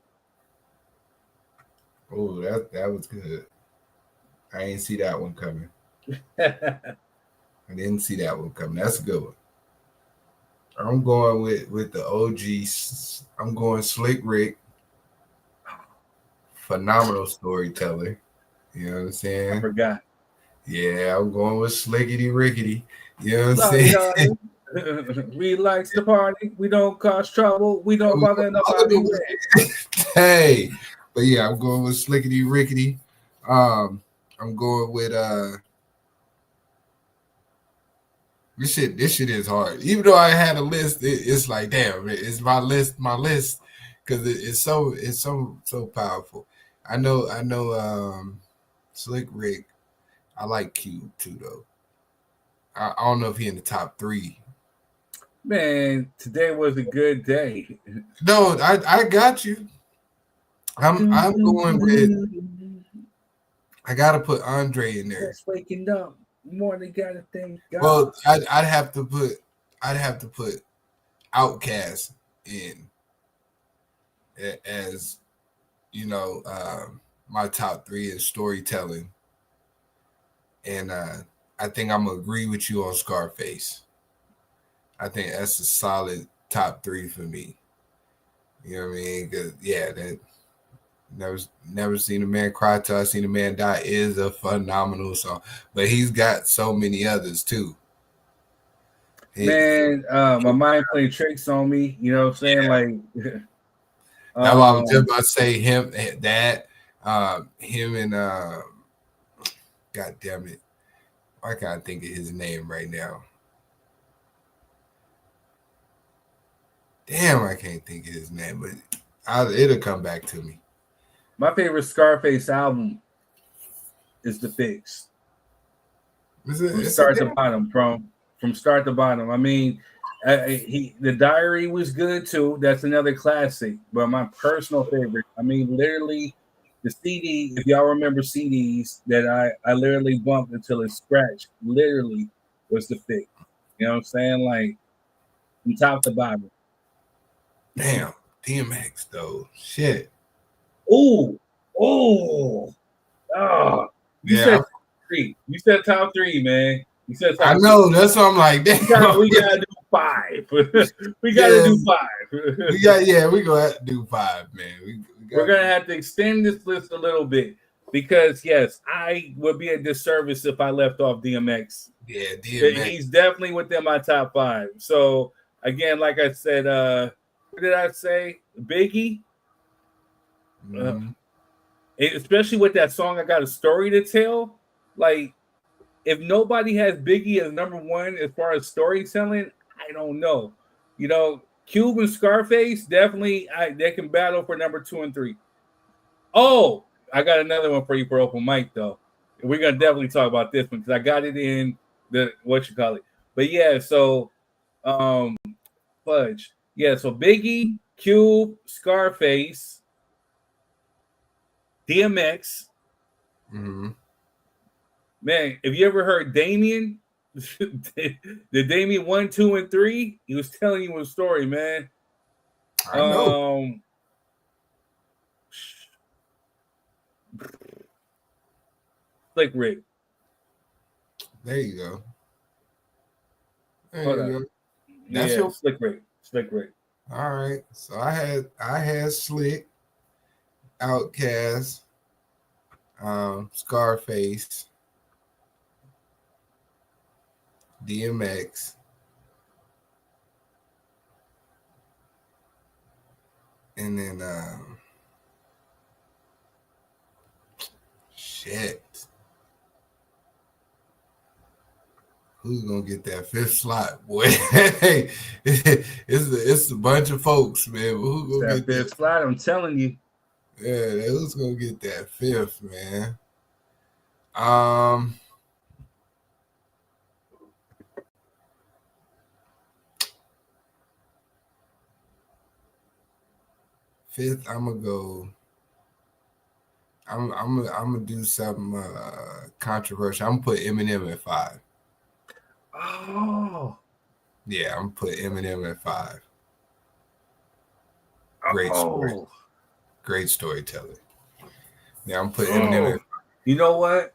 Speaker 1: Oh, that was good. I didn't see that one coming. I didn't see that one coming. That's a good one. I'm going with the OGs. I'm going Slick Rick. Phenomenal storyteller. You know what I'm saying?
Speaker 6: I forgot.
Speaker 1: Yeah, I'm going with Slickety Rickety. You know what I'm saying?
Speaker 6: We likes to party. We don't cause trouble. We don't bother nobody.
Speaker 1: Hey, but yeah, I'm going with Slickety Rickety. I'm going with this shit is hard. Even though I had a list, it's like damn, it's my list, because it's so powerful. I know Slick Rick. I like Cube too though. I don't know if he in the top 3.
Speaker 6: Man, today was a good day.
Speaker 1: No, I got you. I'm going with. I gotta put Andre in there.
Speaker 6: Just waking up, more than gotta thank God.
Speaker 1: Well, I'd have to put Outkast in as my top 3 is storytelling, and I think I'm gonna agree with you on Scarface. I think that's a solid top 3 for me. You know what I mean? 'Cause, yeah, that never seen a man cry till I seen a man die is a phenomenal song. But he's got so many others too.
Speaker 6: Man, my mind playing tricks on me. You know what I'm saying?
Speaker 1: Yeah.
Speaker 6: Like,
Speaker 1: I was just about to say him and God damn it. I can't think of his name right now. Damn, I can't think of his name, but it'll come back to me.
Speaker 6: My favorite Scarface album is The Fix. From start to bottom, from start to bottom. I mean, the Diary was good too. That's another classic. But my personal favorite, I mean, literally the CD, if y'all remember CDs that I literally bumped until it scratched, literally was The Fix. You know what I'm saying? Like from top to bottom.
Speaker 1: Damn, DMX though. Shit.
Speaker 6: You said top 3. You said top 3, man. You said top
Speaker 1: I know. 3. That's what I'm like. Damn.
Speaker 6: We gotta do 5. We gotta do 5.
Speaker 1: we gonna have to do 5, man.
Speaker 6: We're gonna have to extend this list a little bit because yes, I would be a disservice if I left off DMX.
Speaker 1: Yeah, DMX.
Speaker 6: He's definitely within my top 5. So again, like I said, what did I say? Biggie. Especially with that song, I Got a Story to Tell. Like, if nobody has Biggie as number 1 as far as storytelling, I don't know. You know, Cube and Scarface definitely they can battle for number 2 and 3. Oh, I got another one for you for open mic though. We're gonna definitely talk about this one because I got it in the But yeah, so fudge. Yeah, so Biggie, Cube, Scarface, DMX.
Speaker 1: Mm-hmm.
Speaker 6: Man, have you ever heard Damien? the Damien 1, 2, and 3? He was telling you a story, man.
Speaker 1: I know.
Speaker 6: Slick Rick.
Speaker 1: There you go.
Speaker 6: Hold on. That's your Slick Rick. Slick Rick.
Speaker 1: All right. So I had Slick, Outkast, Scarface, DMX, and then shit. Who's gonna get that 5th slot, boy? it's a bunch of folks, man. Who's gonna get
Speaker 6: that 5th slot? I'm telling you.
Speaker 1: Yeah, who's gonna get that 5th, man? 5th, I'm gonna go. I'm gonna do something controversial. I'm gonna put Eminem at 5.
Speaker 6: Oh.
Speaker 1: Yeah, I'm gonna put Eminem at 5. Great story. Great storytelling. Yeah, I'm putting Eminem at 5.
Speaker 6: You know what?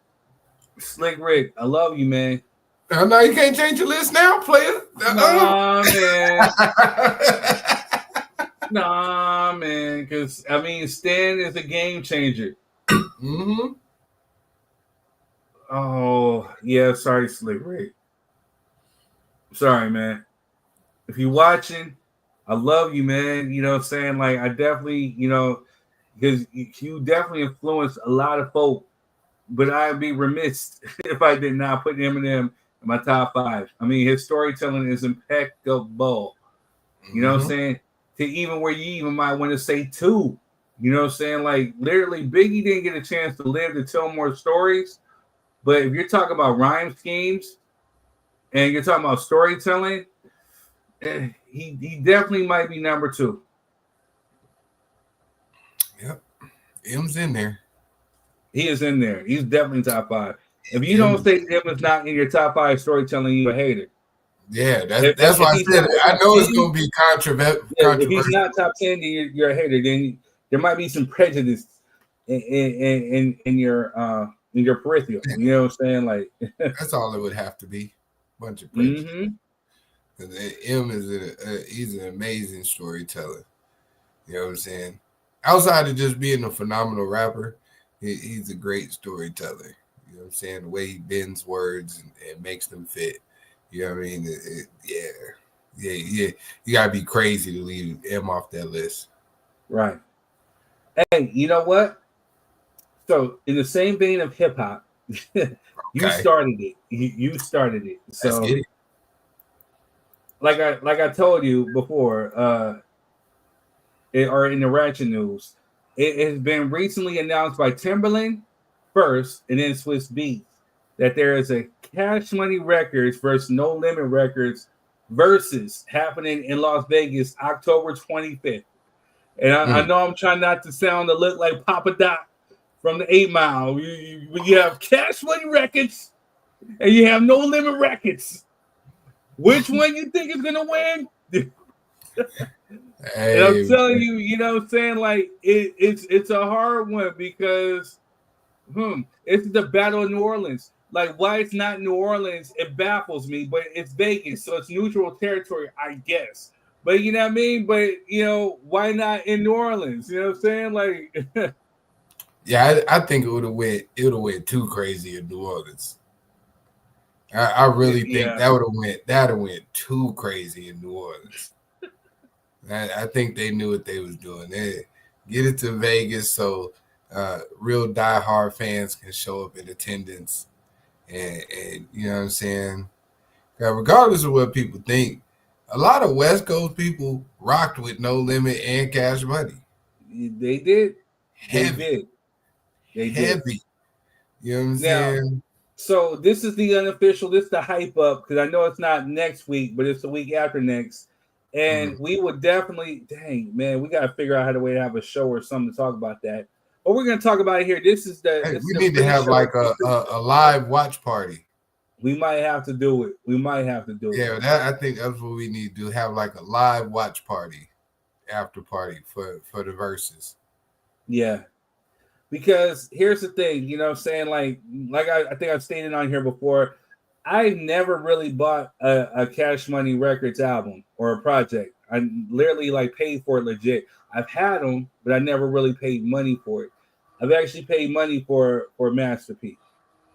Speaker 6: Slick Rick, I love you, man.
Speaker 1: No, you can't change your list now, player.
Speaker 6: Nah, man. Nah, man. Because, I mean, Stan is a game changer.
Speaker 1: Mm-hmm.
Speaker 6: Oh, yeah. Sorry, Slick Rick. Sorry, man. if you're watching, I love you, man. You know what I'm saying? Like, I definitely, because you definitely influenced a lot of folk, but I'd be remiss if I did not put Eminem in my top 5. I mean, his storytelling is impeccable. You know what I'm saying? To even where you even might want to say 2. You know what I'm saying? Like, literally, Biggie didn't get a chance to live to tell more stories. But if you're talking about rhyme schemes and you're talking about storytelling, he definitely might be number 2.
Speaker 1: Yep. M's in there.
Speaker 6: He is in there. He's definitely top 5. If you don't say M is not in your top 5 storytelling, you're a hater.
Speaker 1: Yeah, that's why I said I know it's going to be controversial.
Speaker 6: If he's not top 10, then you're a hater. Then there might be some prejudice in your peripheral. You know what I'm saying? Like
Speaker 1: that's all it would have to be. Bunch of prejudice. M is he's an amazing storyteller. You know what I'm saying? Outside of just being a phenomenal rapper, he's a great storyteller. You know what I'm saying? The way he bends words and makes them fit. You know what I mean? Yeah. You gotta be crazy to leave M off that list.
Speaker 6: Right. Hey, you know what? So in the same vein of hip hop, you started it. You started it. So
Speaker 1: let's get it.
Speaker 6: Like I told you before, or in the Ratchet News, it has been recently announced by Timberland first and then Swiss Beats that there is a Cash Money Records versus No Limit Records versus happening in Las Vegas October 25th. And I know I'm trying not to sound to look like Papa Doc from the 8 Mile. When you have Cash Money Records and you have No Limit Records, which one you think is gonna win? And I'm telling you, you know what I'm saying? Like it's a hard one because it's the Battle of New Orleans. Like, why it's not New Orleans, it baffles me, but it's Vegas, so it's neutral territory, I guess. But you know what I mean? But why not in New Orleans? You know what I'm saying? Like
Speaker 1: yeah, I think it would have went too crazy in New Orleans. I really think that went too crazy in New Orleans. I think they knew what they was doing. They get it to Vegas so real diehard fans can show up in attendance, and you know what I'm saying. Regardless of what people think, a lot of West Coast people rocked with No Limit and Cash Money.
Speaker 6: They did.
Speaker 1: Heavy.
Speaker 6: They
Speaker 1: heavy.
Speaker 6: Did.
Speaker 1: You know what I'm saying?
Speaker 6: So this is the unofficial. This is the hype up because I know it's not next week, but it's the week after next. And we would definitely, dang, man, we got to figure out how to have a show or something to talk about that. But we're going to talk about it here. This is the.
Speaker 1: We need to have like a live watch party.
Speaker 6: We might have to do it.
Speaker 1: Yeah, I think that's what we need to do. Have like a live watch party, after party for the verses.
Speaker 6: Yeah. Because here's the thing, you know what I'm saying? Like I think I've stated on here before, I've never really bought a Cash Money Records album or a project. I literally paid for it legit. I've had them, but I never really paid money for it. I've actually paid money for Masterpiece.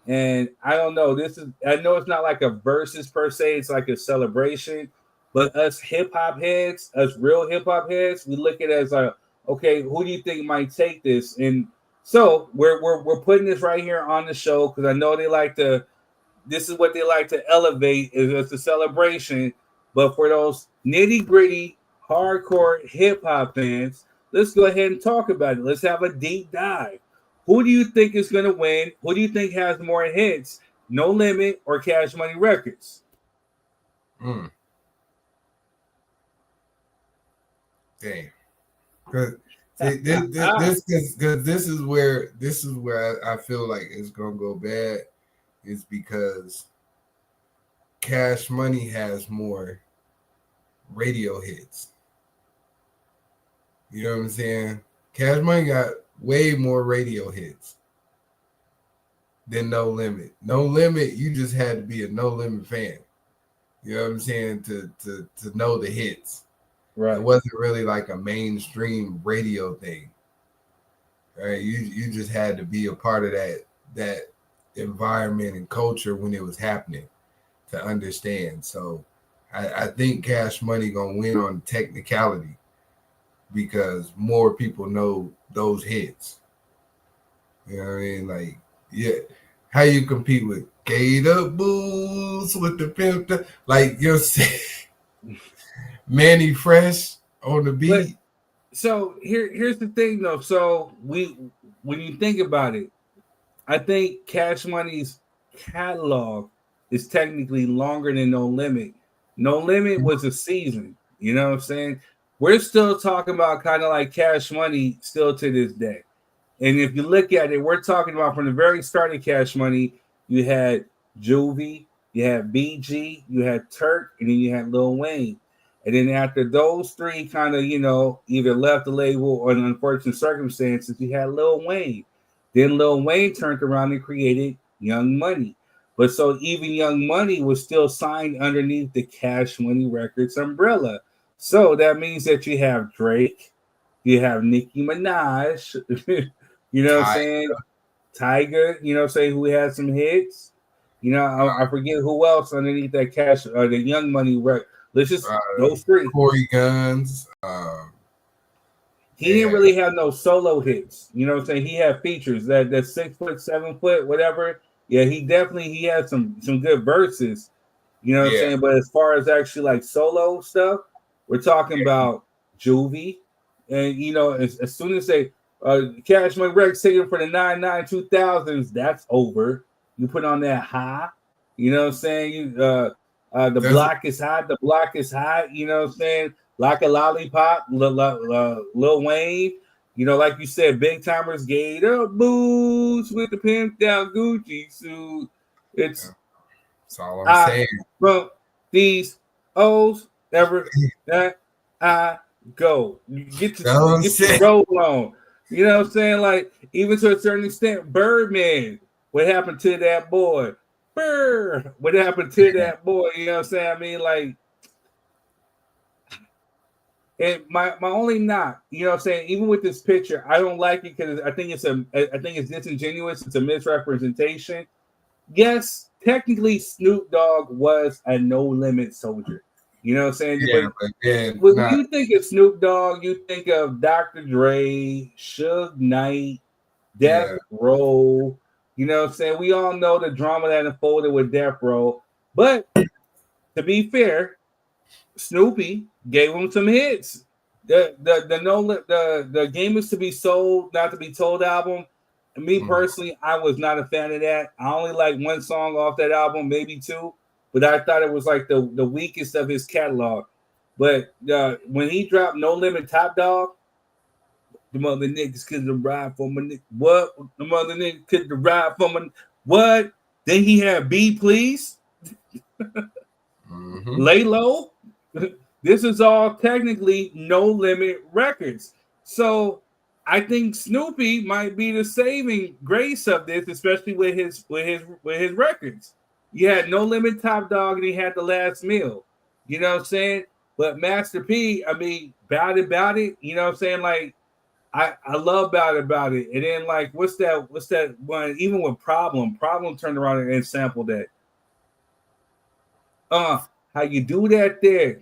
Speaker 6: And I don't know, I know it's not like a versus per se, it's like a celebration, but us hip-hop heads, us real hip-hop heads, we look at it as like, okay, who do you think might take this? And so we're putting this right here on the show because I know this is what they like to elevate is a celebration. But for those nitty-gritty, hardcore hip-hop fans, let's go ahead and talk about it. Let's have a deep dive. Who do you think is going to win? Who do you think has more hits? No Limit or Cash Money Records?
Speaker 1: Dang. This is where I feel like it's gonna go bad. Is because Cash Money has more radio hits. You know what I'm saying? Cash Money got way more radio hits than No Limit. No Limit, you just had to be a No Limit fan. You know what I'm saying? To know the hits.
Speaker 6: Right.
Speaker 1: It wasn't really like a mainstream radio thing. Right. You just had to be a part of that environment and culture when it was happening to understand. So I think Cash Money gonna win on technicality because more people know those hits. You know what I mean? Like, yeah, how you compete with Gator Boots with the pimp? Like you're saying, Manny Fresh on the beat.
Speaker 6: But, so here's the thing though. So when you think about it, I think Cash Money's catalog is technically longer than No Limit. No Limit was a season. You know what I'm saying? We're still talking about kind of like Cash Money still to this day. And if you look at it, we're talking about from the very start of Cash Money, you had Juvie, you had BG, you had Turk, and then you had Lil Wayne. And then after those three kind of, either left the label or in unfortunate circumstances, you had Lil Wayne. Then Lil Wayne turned around and created Young Money. But so even Young Money was still signed underneath the Cash Money Records umbrella. So that means that you have Drake, you have Nicki Minaj, you know what I'm saying? Tiger, you know what I'm saying, who had some hits. I forget who else underneath that Cash, the Young Money record. Let's just those three.
Speaker 1: Corey Guns.
Speaker 6: He didn't really have no solo hits. You know what I'm saying? He had features that 6 foot, 7 foot, whatever. Yeah, he had some good verses. You know what I'm saying? But as far as actually like solo stuff, we're talking about Juvie. And as soon as they Cash Money Records taken for the 99 2000s, that's over. You put on that high. You know what I'm saying? The block is hot. The block is hot. You know what I'm saying? Like a Lollipop, Lil Wayne. Like you said, Big Timers, Gator Boots with the pimped out Gucci suit. That's
Speaker 1: all I'm saying.
Speaker 6: From these O's ever that I go. You get your roll on. You know what I'm saying? Like, even to a certain extent, Birdman. What happened to that boy? What happened to that boy? You know what I'm saying? I mean, like, and my only knock, you know what I'm saying, even with this picture, I don't like it because I think it's disingenuous. It's a misrepresentation. Yes, technically Snoop Dogg was a No Limit soldier. You know what I'm saying?
Speaker 1: Yeah,
Speaker 6: when you think of Snoop Dogg, you think of Dr. Dre, Suge Knight, Death Row. You know what I'm saying? We all know the drama that unfolded with Death Row. But to be fair, Snoopy gave him some hits. The Game Is to Be Sold, Not to Be Told album. And me personally, I was not a fan of that. I only like one song off that album, maybe two, but I thought it was like the weakest of his catalog. But when he dropped No Limit Top Dog, the mother niggas couldn't ride for my what? The mother niggas couldn't ride for my what? Then he had B Please, Lay Low. This is all technically No Limit Records. So I think Snoopy might be the saving grace of this, especially with his records. You had No Limit Top Dog and he had The Last Meal. You know what I'm saying? But Master P, I mean, Bout It, you know what I'm saying? Like, I love Bout It. And then, like, what's that one? Even with Problem turned around and sampled that. How you do that there?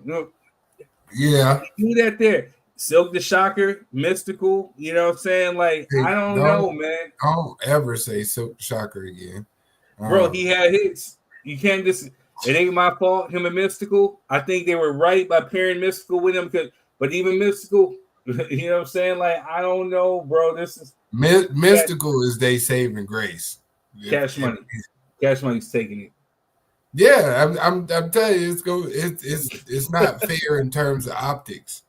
Speaker 1: Yeah.
Speaker 6: You do that there. Silk the Shocker, Mystical, you know what I'm saying? Like, I don't know, man.
Speaker 1: Don't ever say Silk the Shocker again.
Speaker 6: Bro, he had hits. You can't just, it ain't my fault, him and Mystical. I think they were right by pairing Mystical with him, but even Mystical, you know what I'm saying? Like, I don't know, bro. This is
Speaker 1: Mystical is they saving grace.
Speaker 6: Cash Money. Cash Money's taking it.
Speaker 1: Yeah, I'm telling you, it's not fair in terms of optics.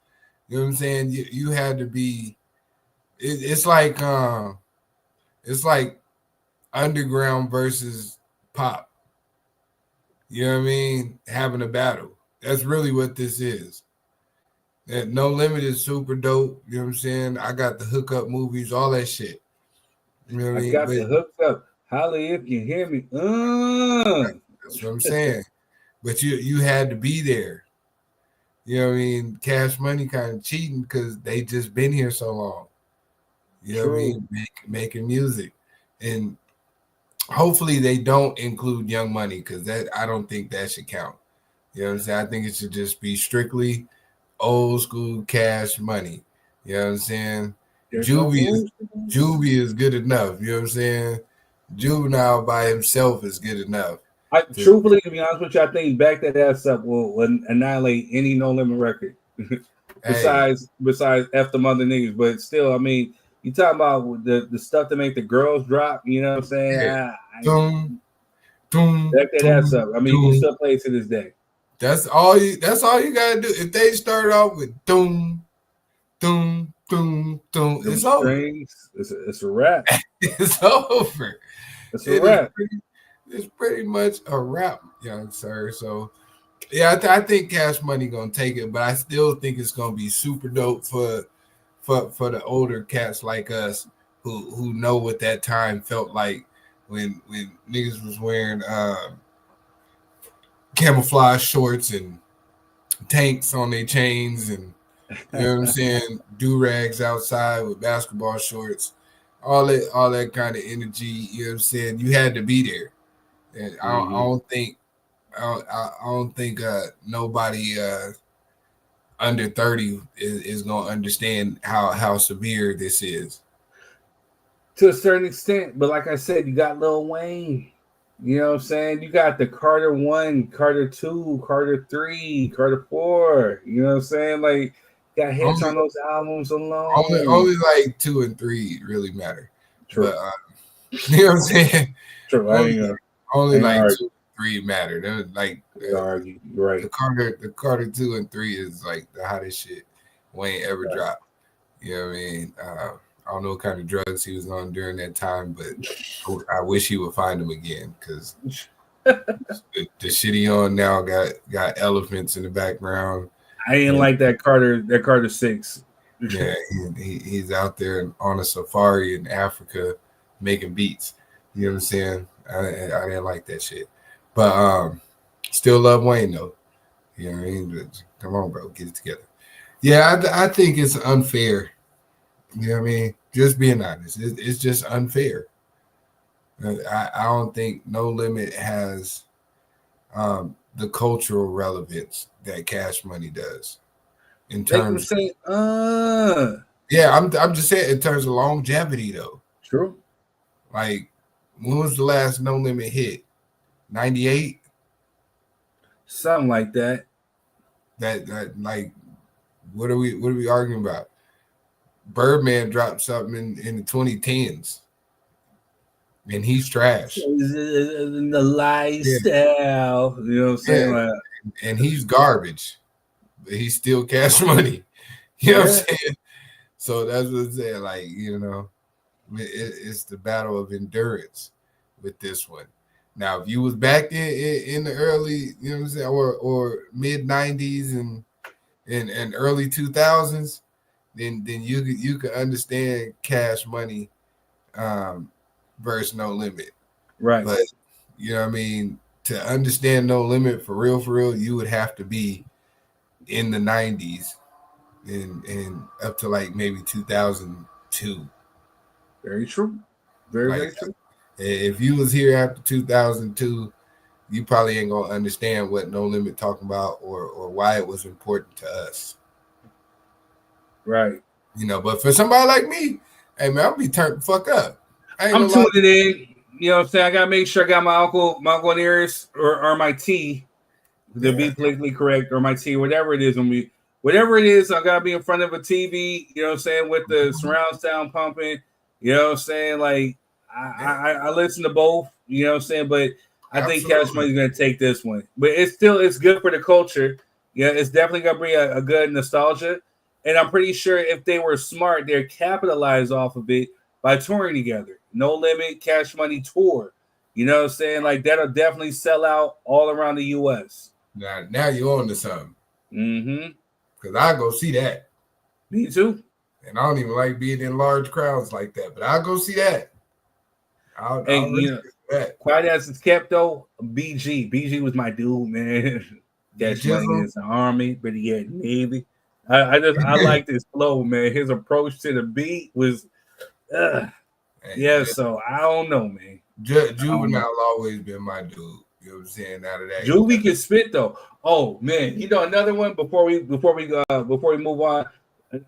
Speaker 1: You know what I'm saying? You had to be. It's like underground versus pop. You know what I mean? Having a battle. That's really what this is. That No Limit is super dope. You know what I'm saying? I got the hookup movies, all that shit. You know what I mean?
Speaker 6: Got the hookup. Holla if you hear me.
Speaker 1: That's what I'm saying. But you had to be there. You know what I mean? Cash Money kind of cheating because they just been here so long. You know what I mean? Making music. And hopefully they don't include Young Money because I don't think that should count. You know what I'm saying? I think it should just be strictly old school Cash Money. You know what I'm saying? Juvie is good enough. You know what I'm saying? Juvenile by himself is good enough.
Speaker 6: Truthfully, to be honest with you, I think Back That Ass Up will annihilate any No Limit record. besides F the Mother Niggas. But still, I mean, you talking about the stuff to make the girls drop, you know what I'm saying?
Speaker 1: Yeah.
Speaker 6: Back That Ass Up. I mean, you can still play it to this day.
Speaker 1: That's all you gotta do. If they start off with doom, doom, doom, doom, it's over.
Speaker 6: It's a wrap.
Speaker 1: It's over.
Speaker 6: It's a wrap.
Speaker 1: It's pretty much a wrap, young sir. So yeah, I think Cash Money gonna take it, but I still think it's gonna be super dope for the older cats like us who know what that time felt like when niggas was wearing camouflage shorts and tanks on their chains and you know what I'm saying, do-rags outside with basketball shorts, all that kind of energy, you know what I'm saying? You had to be there. And I don't think nobody under 30 is gonna understand how severe this is.
Speaker 6: To a certain extent, but like I said, you got Lil Wayne. You know what I'm saying? You got the Carter 1, Carter 2, Carter 3, Carter 4. You know what I'm saying? Like, got hits on those albums alone.
Speaker 1: Only like 2 and 3 really matter.
Speaker 6: True.
Speaker 1: But, you know what I'm saying?
Speaker 6: True.
Speaker 1: Only like 2 and 3 matter. They're like
Speaker 6: right.
Speaker 1: The Carter 2 and 3 is like the hottest shit Wayne ever dropped. You know what I mean? I don't know what kind of drugs he was on during that time, but I wish he would find them again because the shit he on now got elephants in the background.
Speaker 6: I didn't like that Carter 6.
Speaker 1: Yeah, he's out there on a safari in Africa making beats. You know what I'm saying? I didn't like that shit, but still love Wayne though. You know what I mean? Come on, bro, get it together. Yeah, I think it's unfair. You know what I mean? Just being honest, it's just unfair. I don't think No Limit has the cultural relevance that Cash Money does. In terms, yeah, I'm just saying in terms of longevity though.
Speaker 6: True.
Speaker 1: Like, when was the last No Limit hit? 98?
Speaker 6: Something like that.
Speaker 1: That like, what are we arguing about? Birdman dropped something in the 2010s, and he's trash.
Speaker 6: The lifestyle, you know what I'm saying?
Speaker 1: Yeah. And he's garbage, but he's still Cash Money. You know what I'm saying? So that's what I'm saying. Like, you know, it's the battle of endurance with this one. Now, if you was back in the early, you know what I'm saying, or mid 90s and early 2000s, then you could understand Cash Money versus No Limit.
Speaker 6: Right.
Speaker 1: But you know what I mean, to understand No Limit for real, you would have to be in the 90s and up to like maybe 2002.
Speaker 6: Very true. Very true.
Speaker 1: If you was here after 2002, you probably ain't gonna understand what No Limit talking about or why it was important to us.
Speaker 6: Right.
Speaker 1: You know, but for somebody like me, hey man, I'll be turned the fuck up.
Speaker 6: I'm tuning in. You know what I'm saying? I gotta make sure I got my uncle nearest or my T to be politically correct, or my T, whatever it is. Whatever it is, I gotta be in front of a TV, you know what I'm saying, with the surround sound pumping. You know what I'm saying? Like I listen to both, you know what I'm saying, but I think Cash Money's gonna take this one. But it's good for the culture. Yeah, it's definitely gonna bring a good nostalgia. And I'm pretty sure if they were smart, they'd capitalize off of it by touring together. No Limit, Cash Money tour. You know what I'm saying? Like, that'll definitely sell out all around the U.S.
Speaker 1: Now you're on to something.
Speaker 6: Mm-hmm.
Speaker 1: Because I go see that.
Speaker 6: Me too.
Speaker 1: And I don't even like being in large crowds like that, but I'll go see that. I'll
Speaker 6: that. Quiet as it's kept, though, BG. BG was my dude, man. Cash Money is the Army, but he had Navy. I like this flow, man. His approach to the beat was, so I don't know, man.
Speaker 1: Juvenile always been my dude. You know what I'm saying? Out of that,
Speaker 6: Juvie can spit though. Oh man, you know another one before we move on.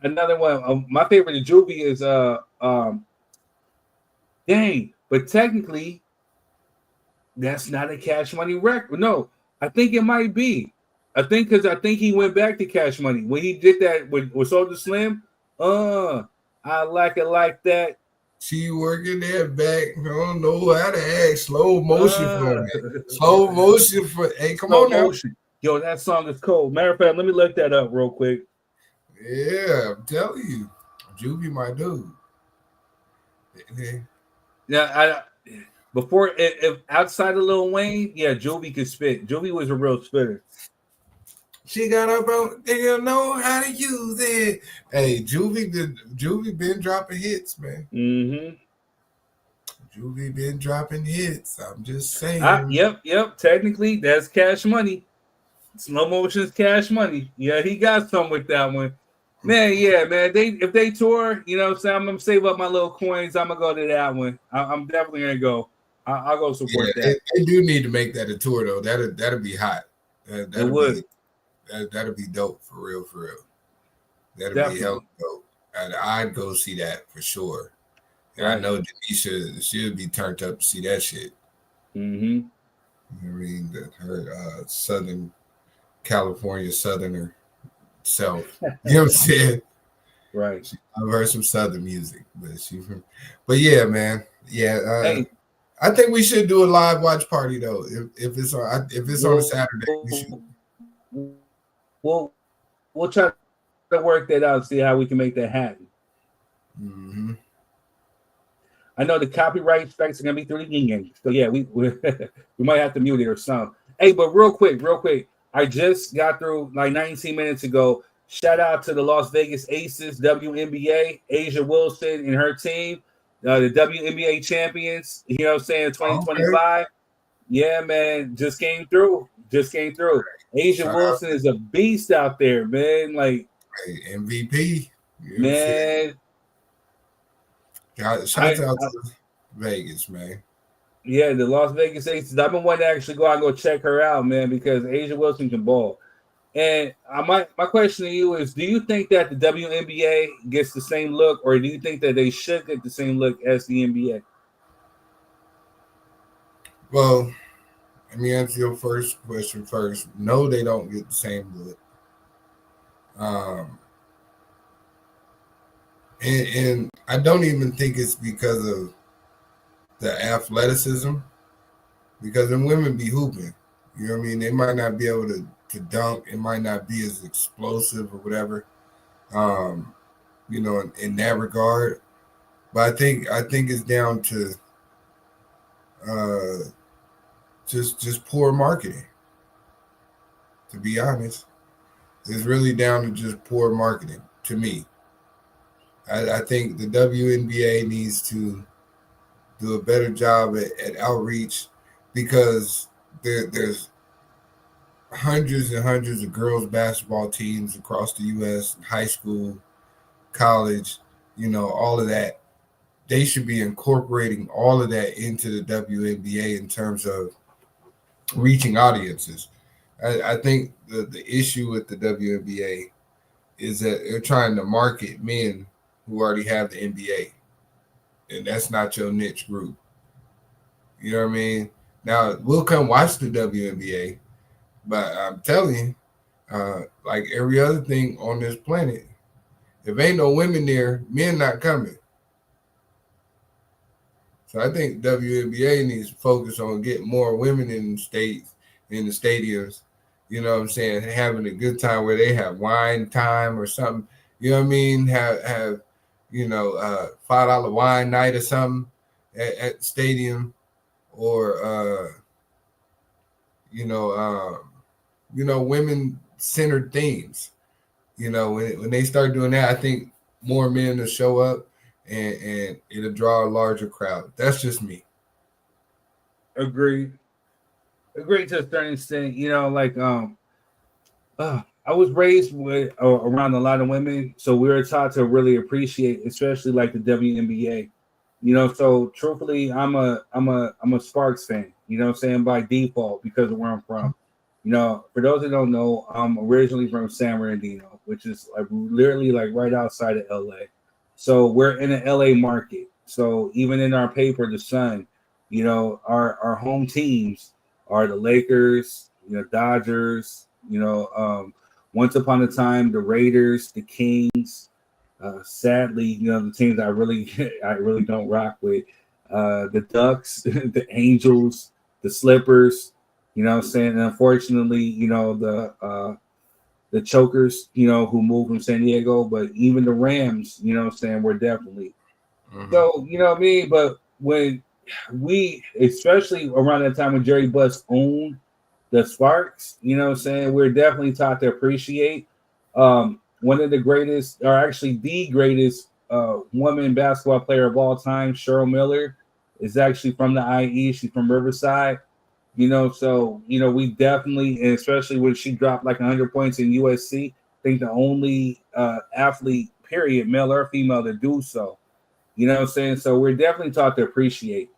Speaker 6: Another one. My favorite of Juvie is dang, but technically that's not a Cash Money record. No, I think it might be. I think he went back to Cash Money when he did that with Soulja Slim. I like it like that.
Speaker 1: She working that back. I don't know how to act. Slow motion for me. Slow motion for. Hey, come on now.
Speaker 6: Yo, that song is cold. Matter of fact, let me look that up real quick.
Speaker 1: Yeah, I'm telling you, Juvie, my dude.
Speaker 6: Yeah, before if outside of Lil Wayne, yeah, Juvie could spit. Juvie was a real spitter.
Speaker 1: She got up on. They don't know how to use it. Hey, Juvie been dropping hits, man.
Speaker 6: Mm-hmm.
Speaker 1: Juvie been dropping hits. I'm just saying.
Speaker 6: Yep. Technically, that's Cash Money. Slow Motion's Cash Money. Yeah, he got some with that one. Man, yeah, man. If they tour, you know what I'm saying, I'm gonna save up my little coins. I'm gonna go to that one. I'm definitely gonna go. I'll go support that.
Speaker 1: They do need to make that a tour though. That'll be hot.
Speaker 6: It would.
Speaker 1: That'll be dope for real. That'll
Speaker 6: Definitely
Speaker 1: be hell dope. And I'd go see that for sure. And I know Denisha, she'll be turned up to see that shit.
Speaker 6: Mm-hmm.
Speaker 1: I mean, her Southern California Southerner self. You know what I'm saying?
Speaker 6: Right.
Speaker 1: I've heard some Southern music, but yeah, man. Yeah.
Speaker 6: Hey.
Speaker 1: I think we should do a live watch party though. If it's on a Saturday, we should.
Speaker 6: We'll try to work that out, see how we can make that happen.
Speaker 1: Mm-hmm.
Speaker 6: I know the copyright strikes are gonna be through the yin, so yeah, we might have to mute it or something. Hey, but real quick, I just got through like 19 minutes ago. Shout out to the Las Vegas Aces WNBA, Asia Wilson and her team, the WNBA champions. You know what I'm saying? 2025. Okay. Yeah, man, just came through. Asia Wilson is a beast out there, man. Like
Speaker 1: MVP,
Speaker 6: man.
Speaker 1: Shout out to Vegas, man.
Speaker 6: Yeah, the Las Vegas Aces. I've been wanting to actually go out and go check her out, man, because Asia Wilson can ball. And my question to you is, do you think that the WNBA gets the same look, or do you think that they should get the same look as the NBA?
Speaker 1: Well, let me answer your first question first. No, they don't get the same look. And I don't even think it's because of the athleticism, because the women be hooping. You know what I mean? They might not be able to dunk. It might not be as explosive or whatever, you know, in that regard. But I think it's down to just poor marketing. To be honest, it's really down to just poor marketing to me. I think the WNBA needs to do a better job at outreach, because there's hundreds and hundreds of girls basketball teams across the U.S., high school, college, you know, all of that. They should be incorporating all of that into the WNBA in terms of reaching audiences. I think the issue with the WNBA is that they're trying to market men who already have the NBA, and that's not your niche group. You know what I mean? Now, we'll come watch the WNBA, but I'm telling you, like every other thing on this planet, if ain't no women there, men not coming. So I think WNBA needs to focus on getting more women in the stadiums, you know what I'm saying, having a good time where they have wine time or something. You know what I mean? Have you know, $5 wine night or something at the stadium, or you know, women-centered themes. You know, when they start doing that, I think more men will show up, and it'll draw a larger crowd. That's just me.
Speaker 6: Agreed to a certain extent. You know, like I was raised with around a lot of women, so we were taught to really appreciate, especially like the WNBA. You know, so truthfully, I'm a Sparks fan. You know what I'm saying? By default, because of where I'm from. You know, for those that don't know, I'm originally from San Bernardino, which is like literally like right outside of LA. So we're in an LA market. So even in our paper, The Sun, you know, our home teams are the Lakers, you know, Dodgers, you know, once upon a time, the Raiders, the Kings. Sadly, you know, the teams I really don't rock with. The Ducks, the Angels, the Slippers, you know what I'm saying? And unfortunately, you know, the Chokers, you know, who moved from San Diego, but even the Rams, you know what I'm saying, we're definitely. So, you know what I mean? But when we, especially around that time when Jerry Buss owned the Sparks, you know what I'm saying, we're definitely taught to appreciate one of the greatest, or actually the greatest woman basketball player of all time, Cheryl Miller, is actually from the IE. She's from Riverside. You know, so, you know, we definitely, and especially when she dropped like 100 points in USC, I think the only athlete, period, male or female, to do so. You know what I'm saying? So we're definitely taught to appreciate.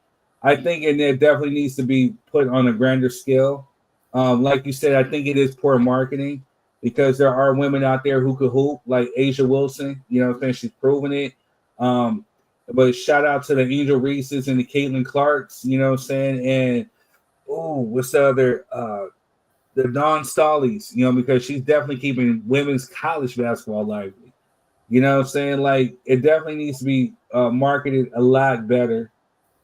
Speaker 6: I think and it definitely needs to be put on a grander scale. Like you said, I think it is poor marketing because there are women out there who could hoop, like Asia Wilson. You know what I'm saying? She's proven it. But shout out to the Angel Reeses and the Caitlin Clarks, you know what I'm saying? And what's the other? The Dawn Stollies, you know, because she's definitely keeping women's college basketball lively. You know what I'm saying? Like, it definitely needs to be marketed a lot better.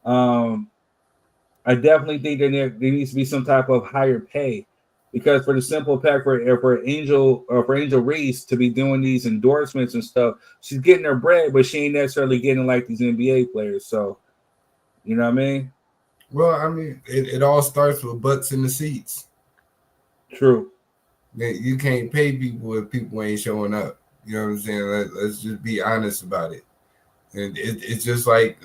Speaker 6: I definitely think there needs to be some type of higher pay because for the simple fact for Angel Reese to be doing these endorsements and stuff, she's getting her bread, but she ain't necessarily getting like these NBA players. So, you know what I mean?
Speaker 1: Well, I mean, it all starts with butts in the seats.
Speaker 6: True.
Speaker 1: You can't pay people if people ain't showing up. You know what I'm saying? Let's just be honest about it. And it's just like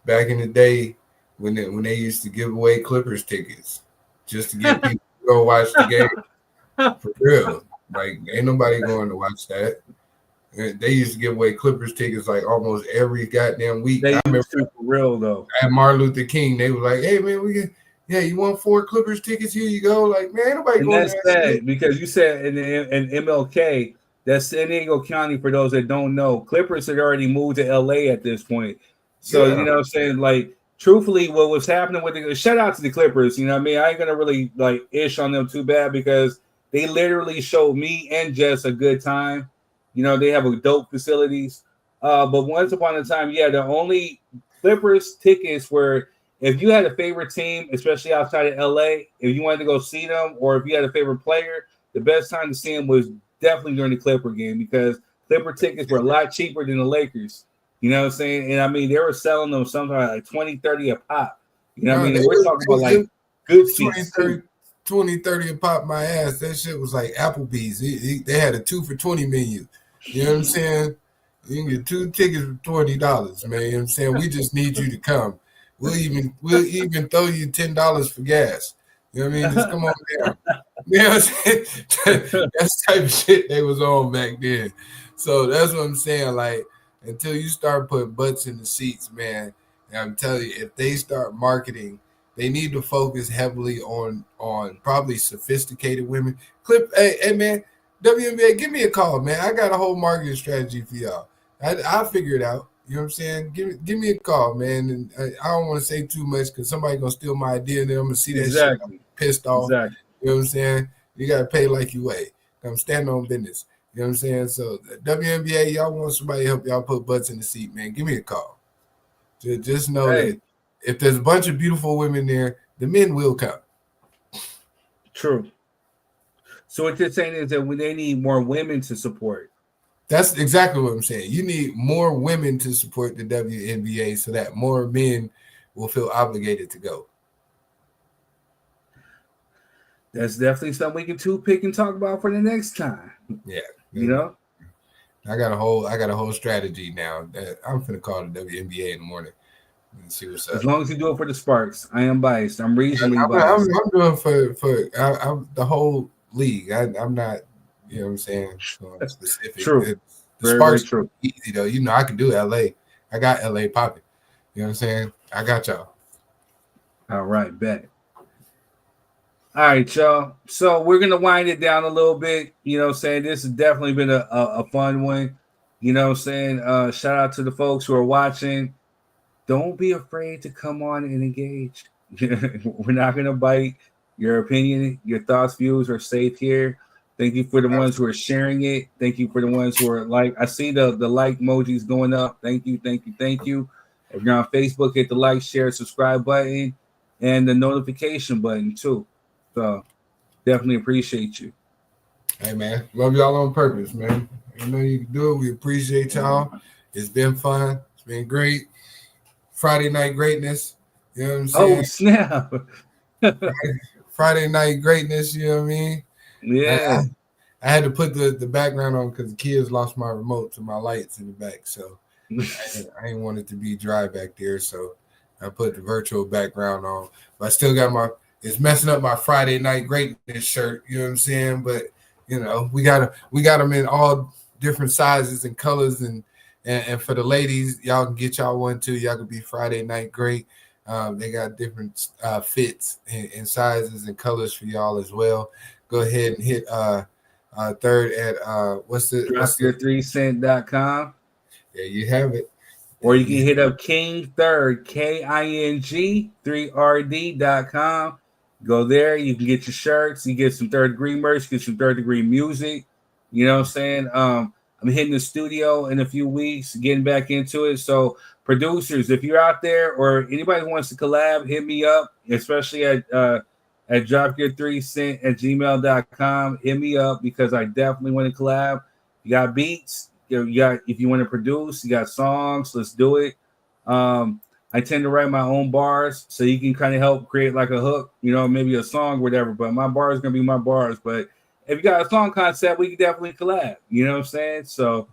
Speaker 1: back in the day when they used to give away Clippers tickets just to get people to go watch the game. For real. Like, ain't nobody going to watch that. They used to give away Clippers tickets like almost every goddamn week.
Speaker 6: They used to, for real though.
Speaker 1: At Martin Luther King, they were like, "Hey man, you want 4 Clippers tickets? Here you go." Like, man, ain't nobody
Speaker 6: and
Speaker 1: going
Speaker 6: that's sad because you said in MLK, that's San Diego County. For those that don't know, Clippers had already moved to LA at this point. So you know what I'm saying? Like, truthfully, what was happening with the shout out to the Clippers, you know what I mean? I ain't gonna really like ish on them too bad because they literally showed me and Jess a good time. You know, they have a dope facilities. But once upon a time, the only Clippers tickets were if you had a favorite team, especially outside of LA, if you wanted to go see them, or if you had a favorite player, the best time to see them was definitely during the Clipper game because Clipper tickets were a lot cheaper than the Lakers. You know what I'm saying? And I mean, they were selling them sometimes like 20, 30 a pop. You know what I mean? And we're talking about like good seats.
Speaker 1: 20, 30 a pop my ass. That shit was like Applebee's. They had a 2 for $20 menu. You know what I'm saying? You can get 2 tickets for $20, man. You know what I'm saying? We just need you to come. We'll even throw you $10 for gas. You know what I mean? Just come on down. You know what I'm saying? That's the type of shit they was on back then. So that's what I'm saying. Like, until you start putting butts in the seats, man, and I'm telling you, if they start marketing, they need to focus heavily on probably sophisticated women. Hey man, WNBA, give me a call, man. I got a whole marketing strategy for y'all. I'll figure it out. You know what I'm saying? Give me a call, man. And I don't want to say too much because somebody's going to steal my idea and then I'm going to see that shit. I'm pissed off.
Speaker 6: Exactly.
Speaker 1: You know what I'm saying? You got to pay like you weigh. I'm standing on business. You know what I'm saying? So WNBA, y'all want somebody to help y'all put butts in the seat, man. Give me a call. Just know that if there's a bunch of beautiful women there, the men will come.
Speaker 6: True. So what you're saying is that they need more women to support.
Speaker 1: That's exactly what I'm saying. You need more women to support the WNBA so that more men will feel obligated to go.
Speaker 6: That's definitely something we can pick and talk about for the next time.
Speaker 1: Yeah.
Speaker 6: You know?
Speaker 1: I got a whole strategy now that I'm finna call the WNBA in the morning and see what's up.
Speaker 6: As long as you do it for the Sparks. I am biased. I'm reasonably biased.
Speaker 1: I'm doing for I'm the whole league. I'm not, you know what I'm saying, specific.
Speaker 6: True.
Speaker 1: The Sparks true. Easy though. You know, I can do LA. I got LA popping. You know what I'm saying? I got y'all.
Speaker 6: All right, bet. All right, y'all. So we're gonna wind it down a little bit. You know what I'm saying? This has definitely been a fun one. You know what I'm saying? Shout out to the folks who are watching. Don't be afraid to come on and engage. We're not gonna bite. Your opinion, your thoughts, views are safe here. Thank you for the ones who are sharing it. Thank you for the ones who are like. I see the like emojis going up. Thank you, thank you, thank you. If you're on Facebook, hit the like, share, subscribe button, and the notification button too. So definitely appreciate you.
Speaker 1: Hey man, love y'all on purpose, man. You know you can do it. We appreciate y'all. It's been fun. It's been great. Friday night greatness. You know what I'm saying?
Speaker 6: Oh snap!
Speaker 1: Friday night greatness. You know what I mean?
Speaker 6: Yeah.
Speaker 1: I had to put the background on because the kids lost my remote to my lights in the back, so I didn't want it to be dry back there. So I put the virtual background on, but I still got it's messing up my Friday night greatness shirt. You know what I'm saying? But you know, we got them in all different sizes and colors, and for the ladies, y'all can get y'all one too. Y'all can be Friday night great. They got different fits and sizes and colors for y'all as well. Go ahead and hit third at
Speaker 6: dropyour3cent.com.
Speaker 1: There you have it.
Speaker 6: Or you can hit up King Third, KING 3RD.com. Go there. You can get your shirts. You get some third degree merch, get some third degree music. You know what I'm saying? I'm hitting the studio in a few weeks, getting back into it. So producers, if you're out there or anybody who wants to collab, hit me up, especially at dropyour3cent@gmail.com. Hit me up because I definitely want to collab. You got beats, you got, if you want to produce, you got songs, let's do it. I tend to write my own bars, so you can kind of help create like a hook, you know, maybe a song, whatever. But my bars gonna be my bars. But if you got a song concept, we can definitely collab. You know what I'm saying? So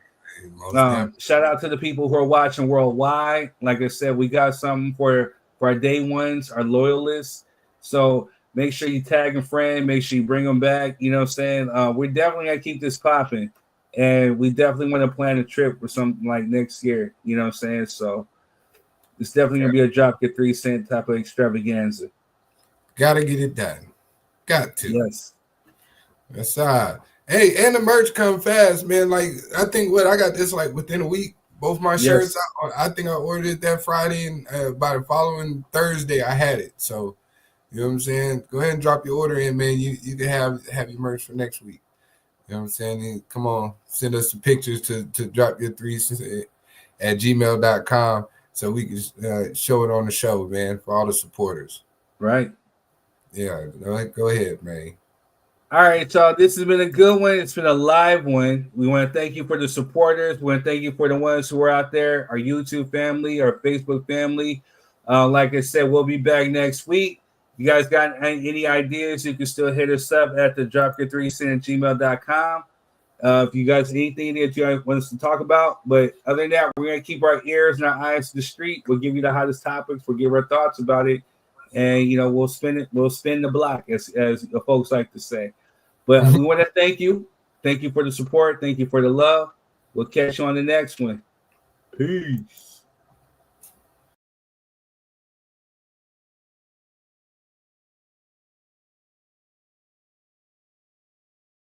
Speaker 6: shout out to the people who are watching worldwide. Like I said, we got something for our day ones, our loyalists. So make sure you tag a friend, make sure you bring them back. You know what I'm saying? We're definitely gonna keep this popping, and we definitely want to plan a trip for something like next year. You know what I'm saying? So it's definitely gonna be a drop your 3 cent type of extravaganza.
Speaker 1: Gotta get it done. Got to.
Speaker 6: Yes.
Speaker 1: That's hey, and the merch come fast, man. Like I think I got this like within a week. Both my shirts, I think I ordered it that Friday, and by the following Thursday, I had it. So you know what I'm saying? Go ahead and drop your order in, man. You can have your merch for next week. You know what I'm saying? And come on, send us some pictures to drop your 3 cents at gmail.com so we can show it on the show, man, for all the supporters.
Speaker 6: Right.
Speaker 1: Yeah, go ahead, man.
Speaker 6: All right, y'all. This has been a good one. It's been a live one. We want to thank you for the supporters. We want to thank you for the ones who are out there, our YouTube family, our Facebook family. Like I said, we'll be back next week. You guys got any ideas, you can still hit us up at the dropyour3cent@gmail.com. If you guys anything that you guys want us to talk about. But other than that, we're going to keep our ears and our eyes to the street. We'll give you the hottest topics. We'll give our thoughts about it. And, you know, we'll spin the block, as the folks like to say. But we want to thank you. Thank you for the support. Thank you for the love. We'll catch you on the next one. Peace.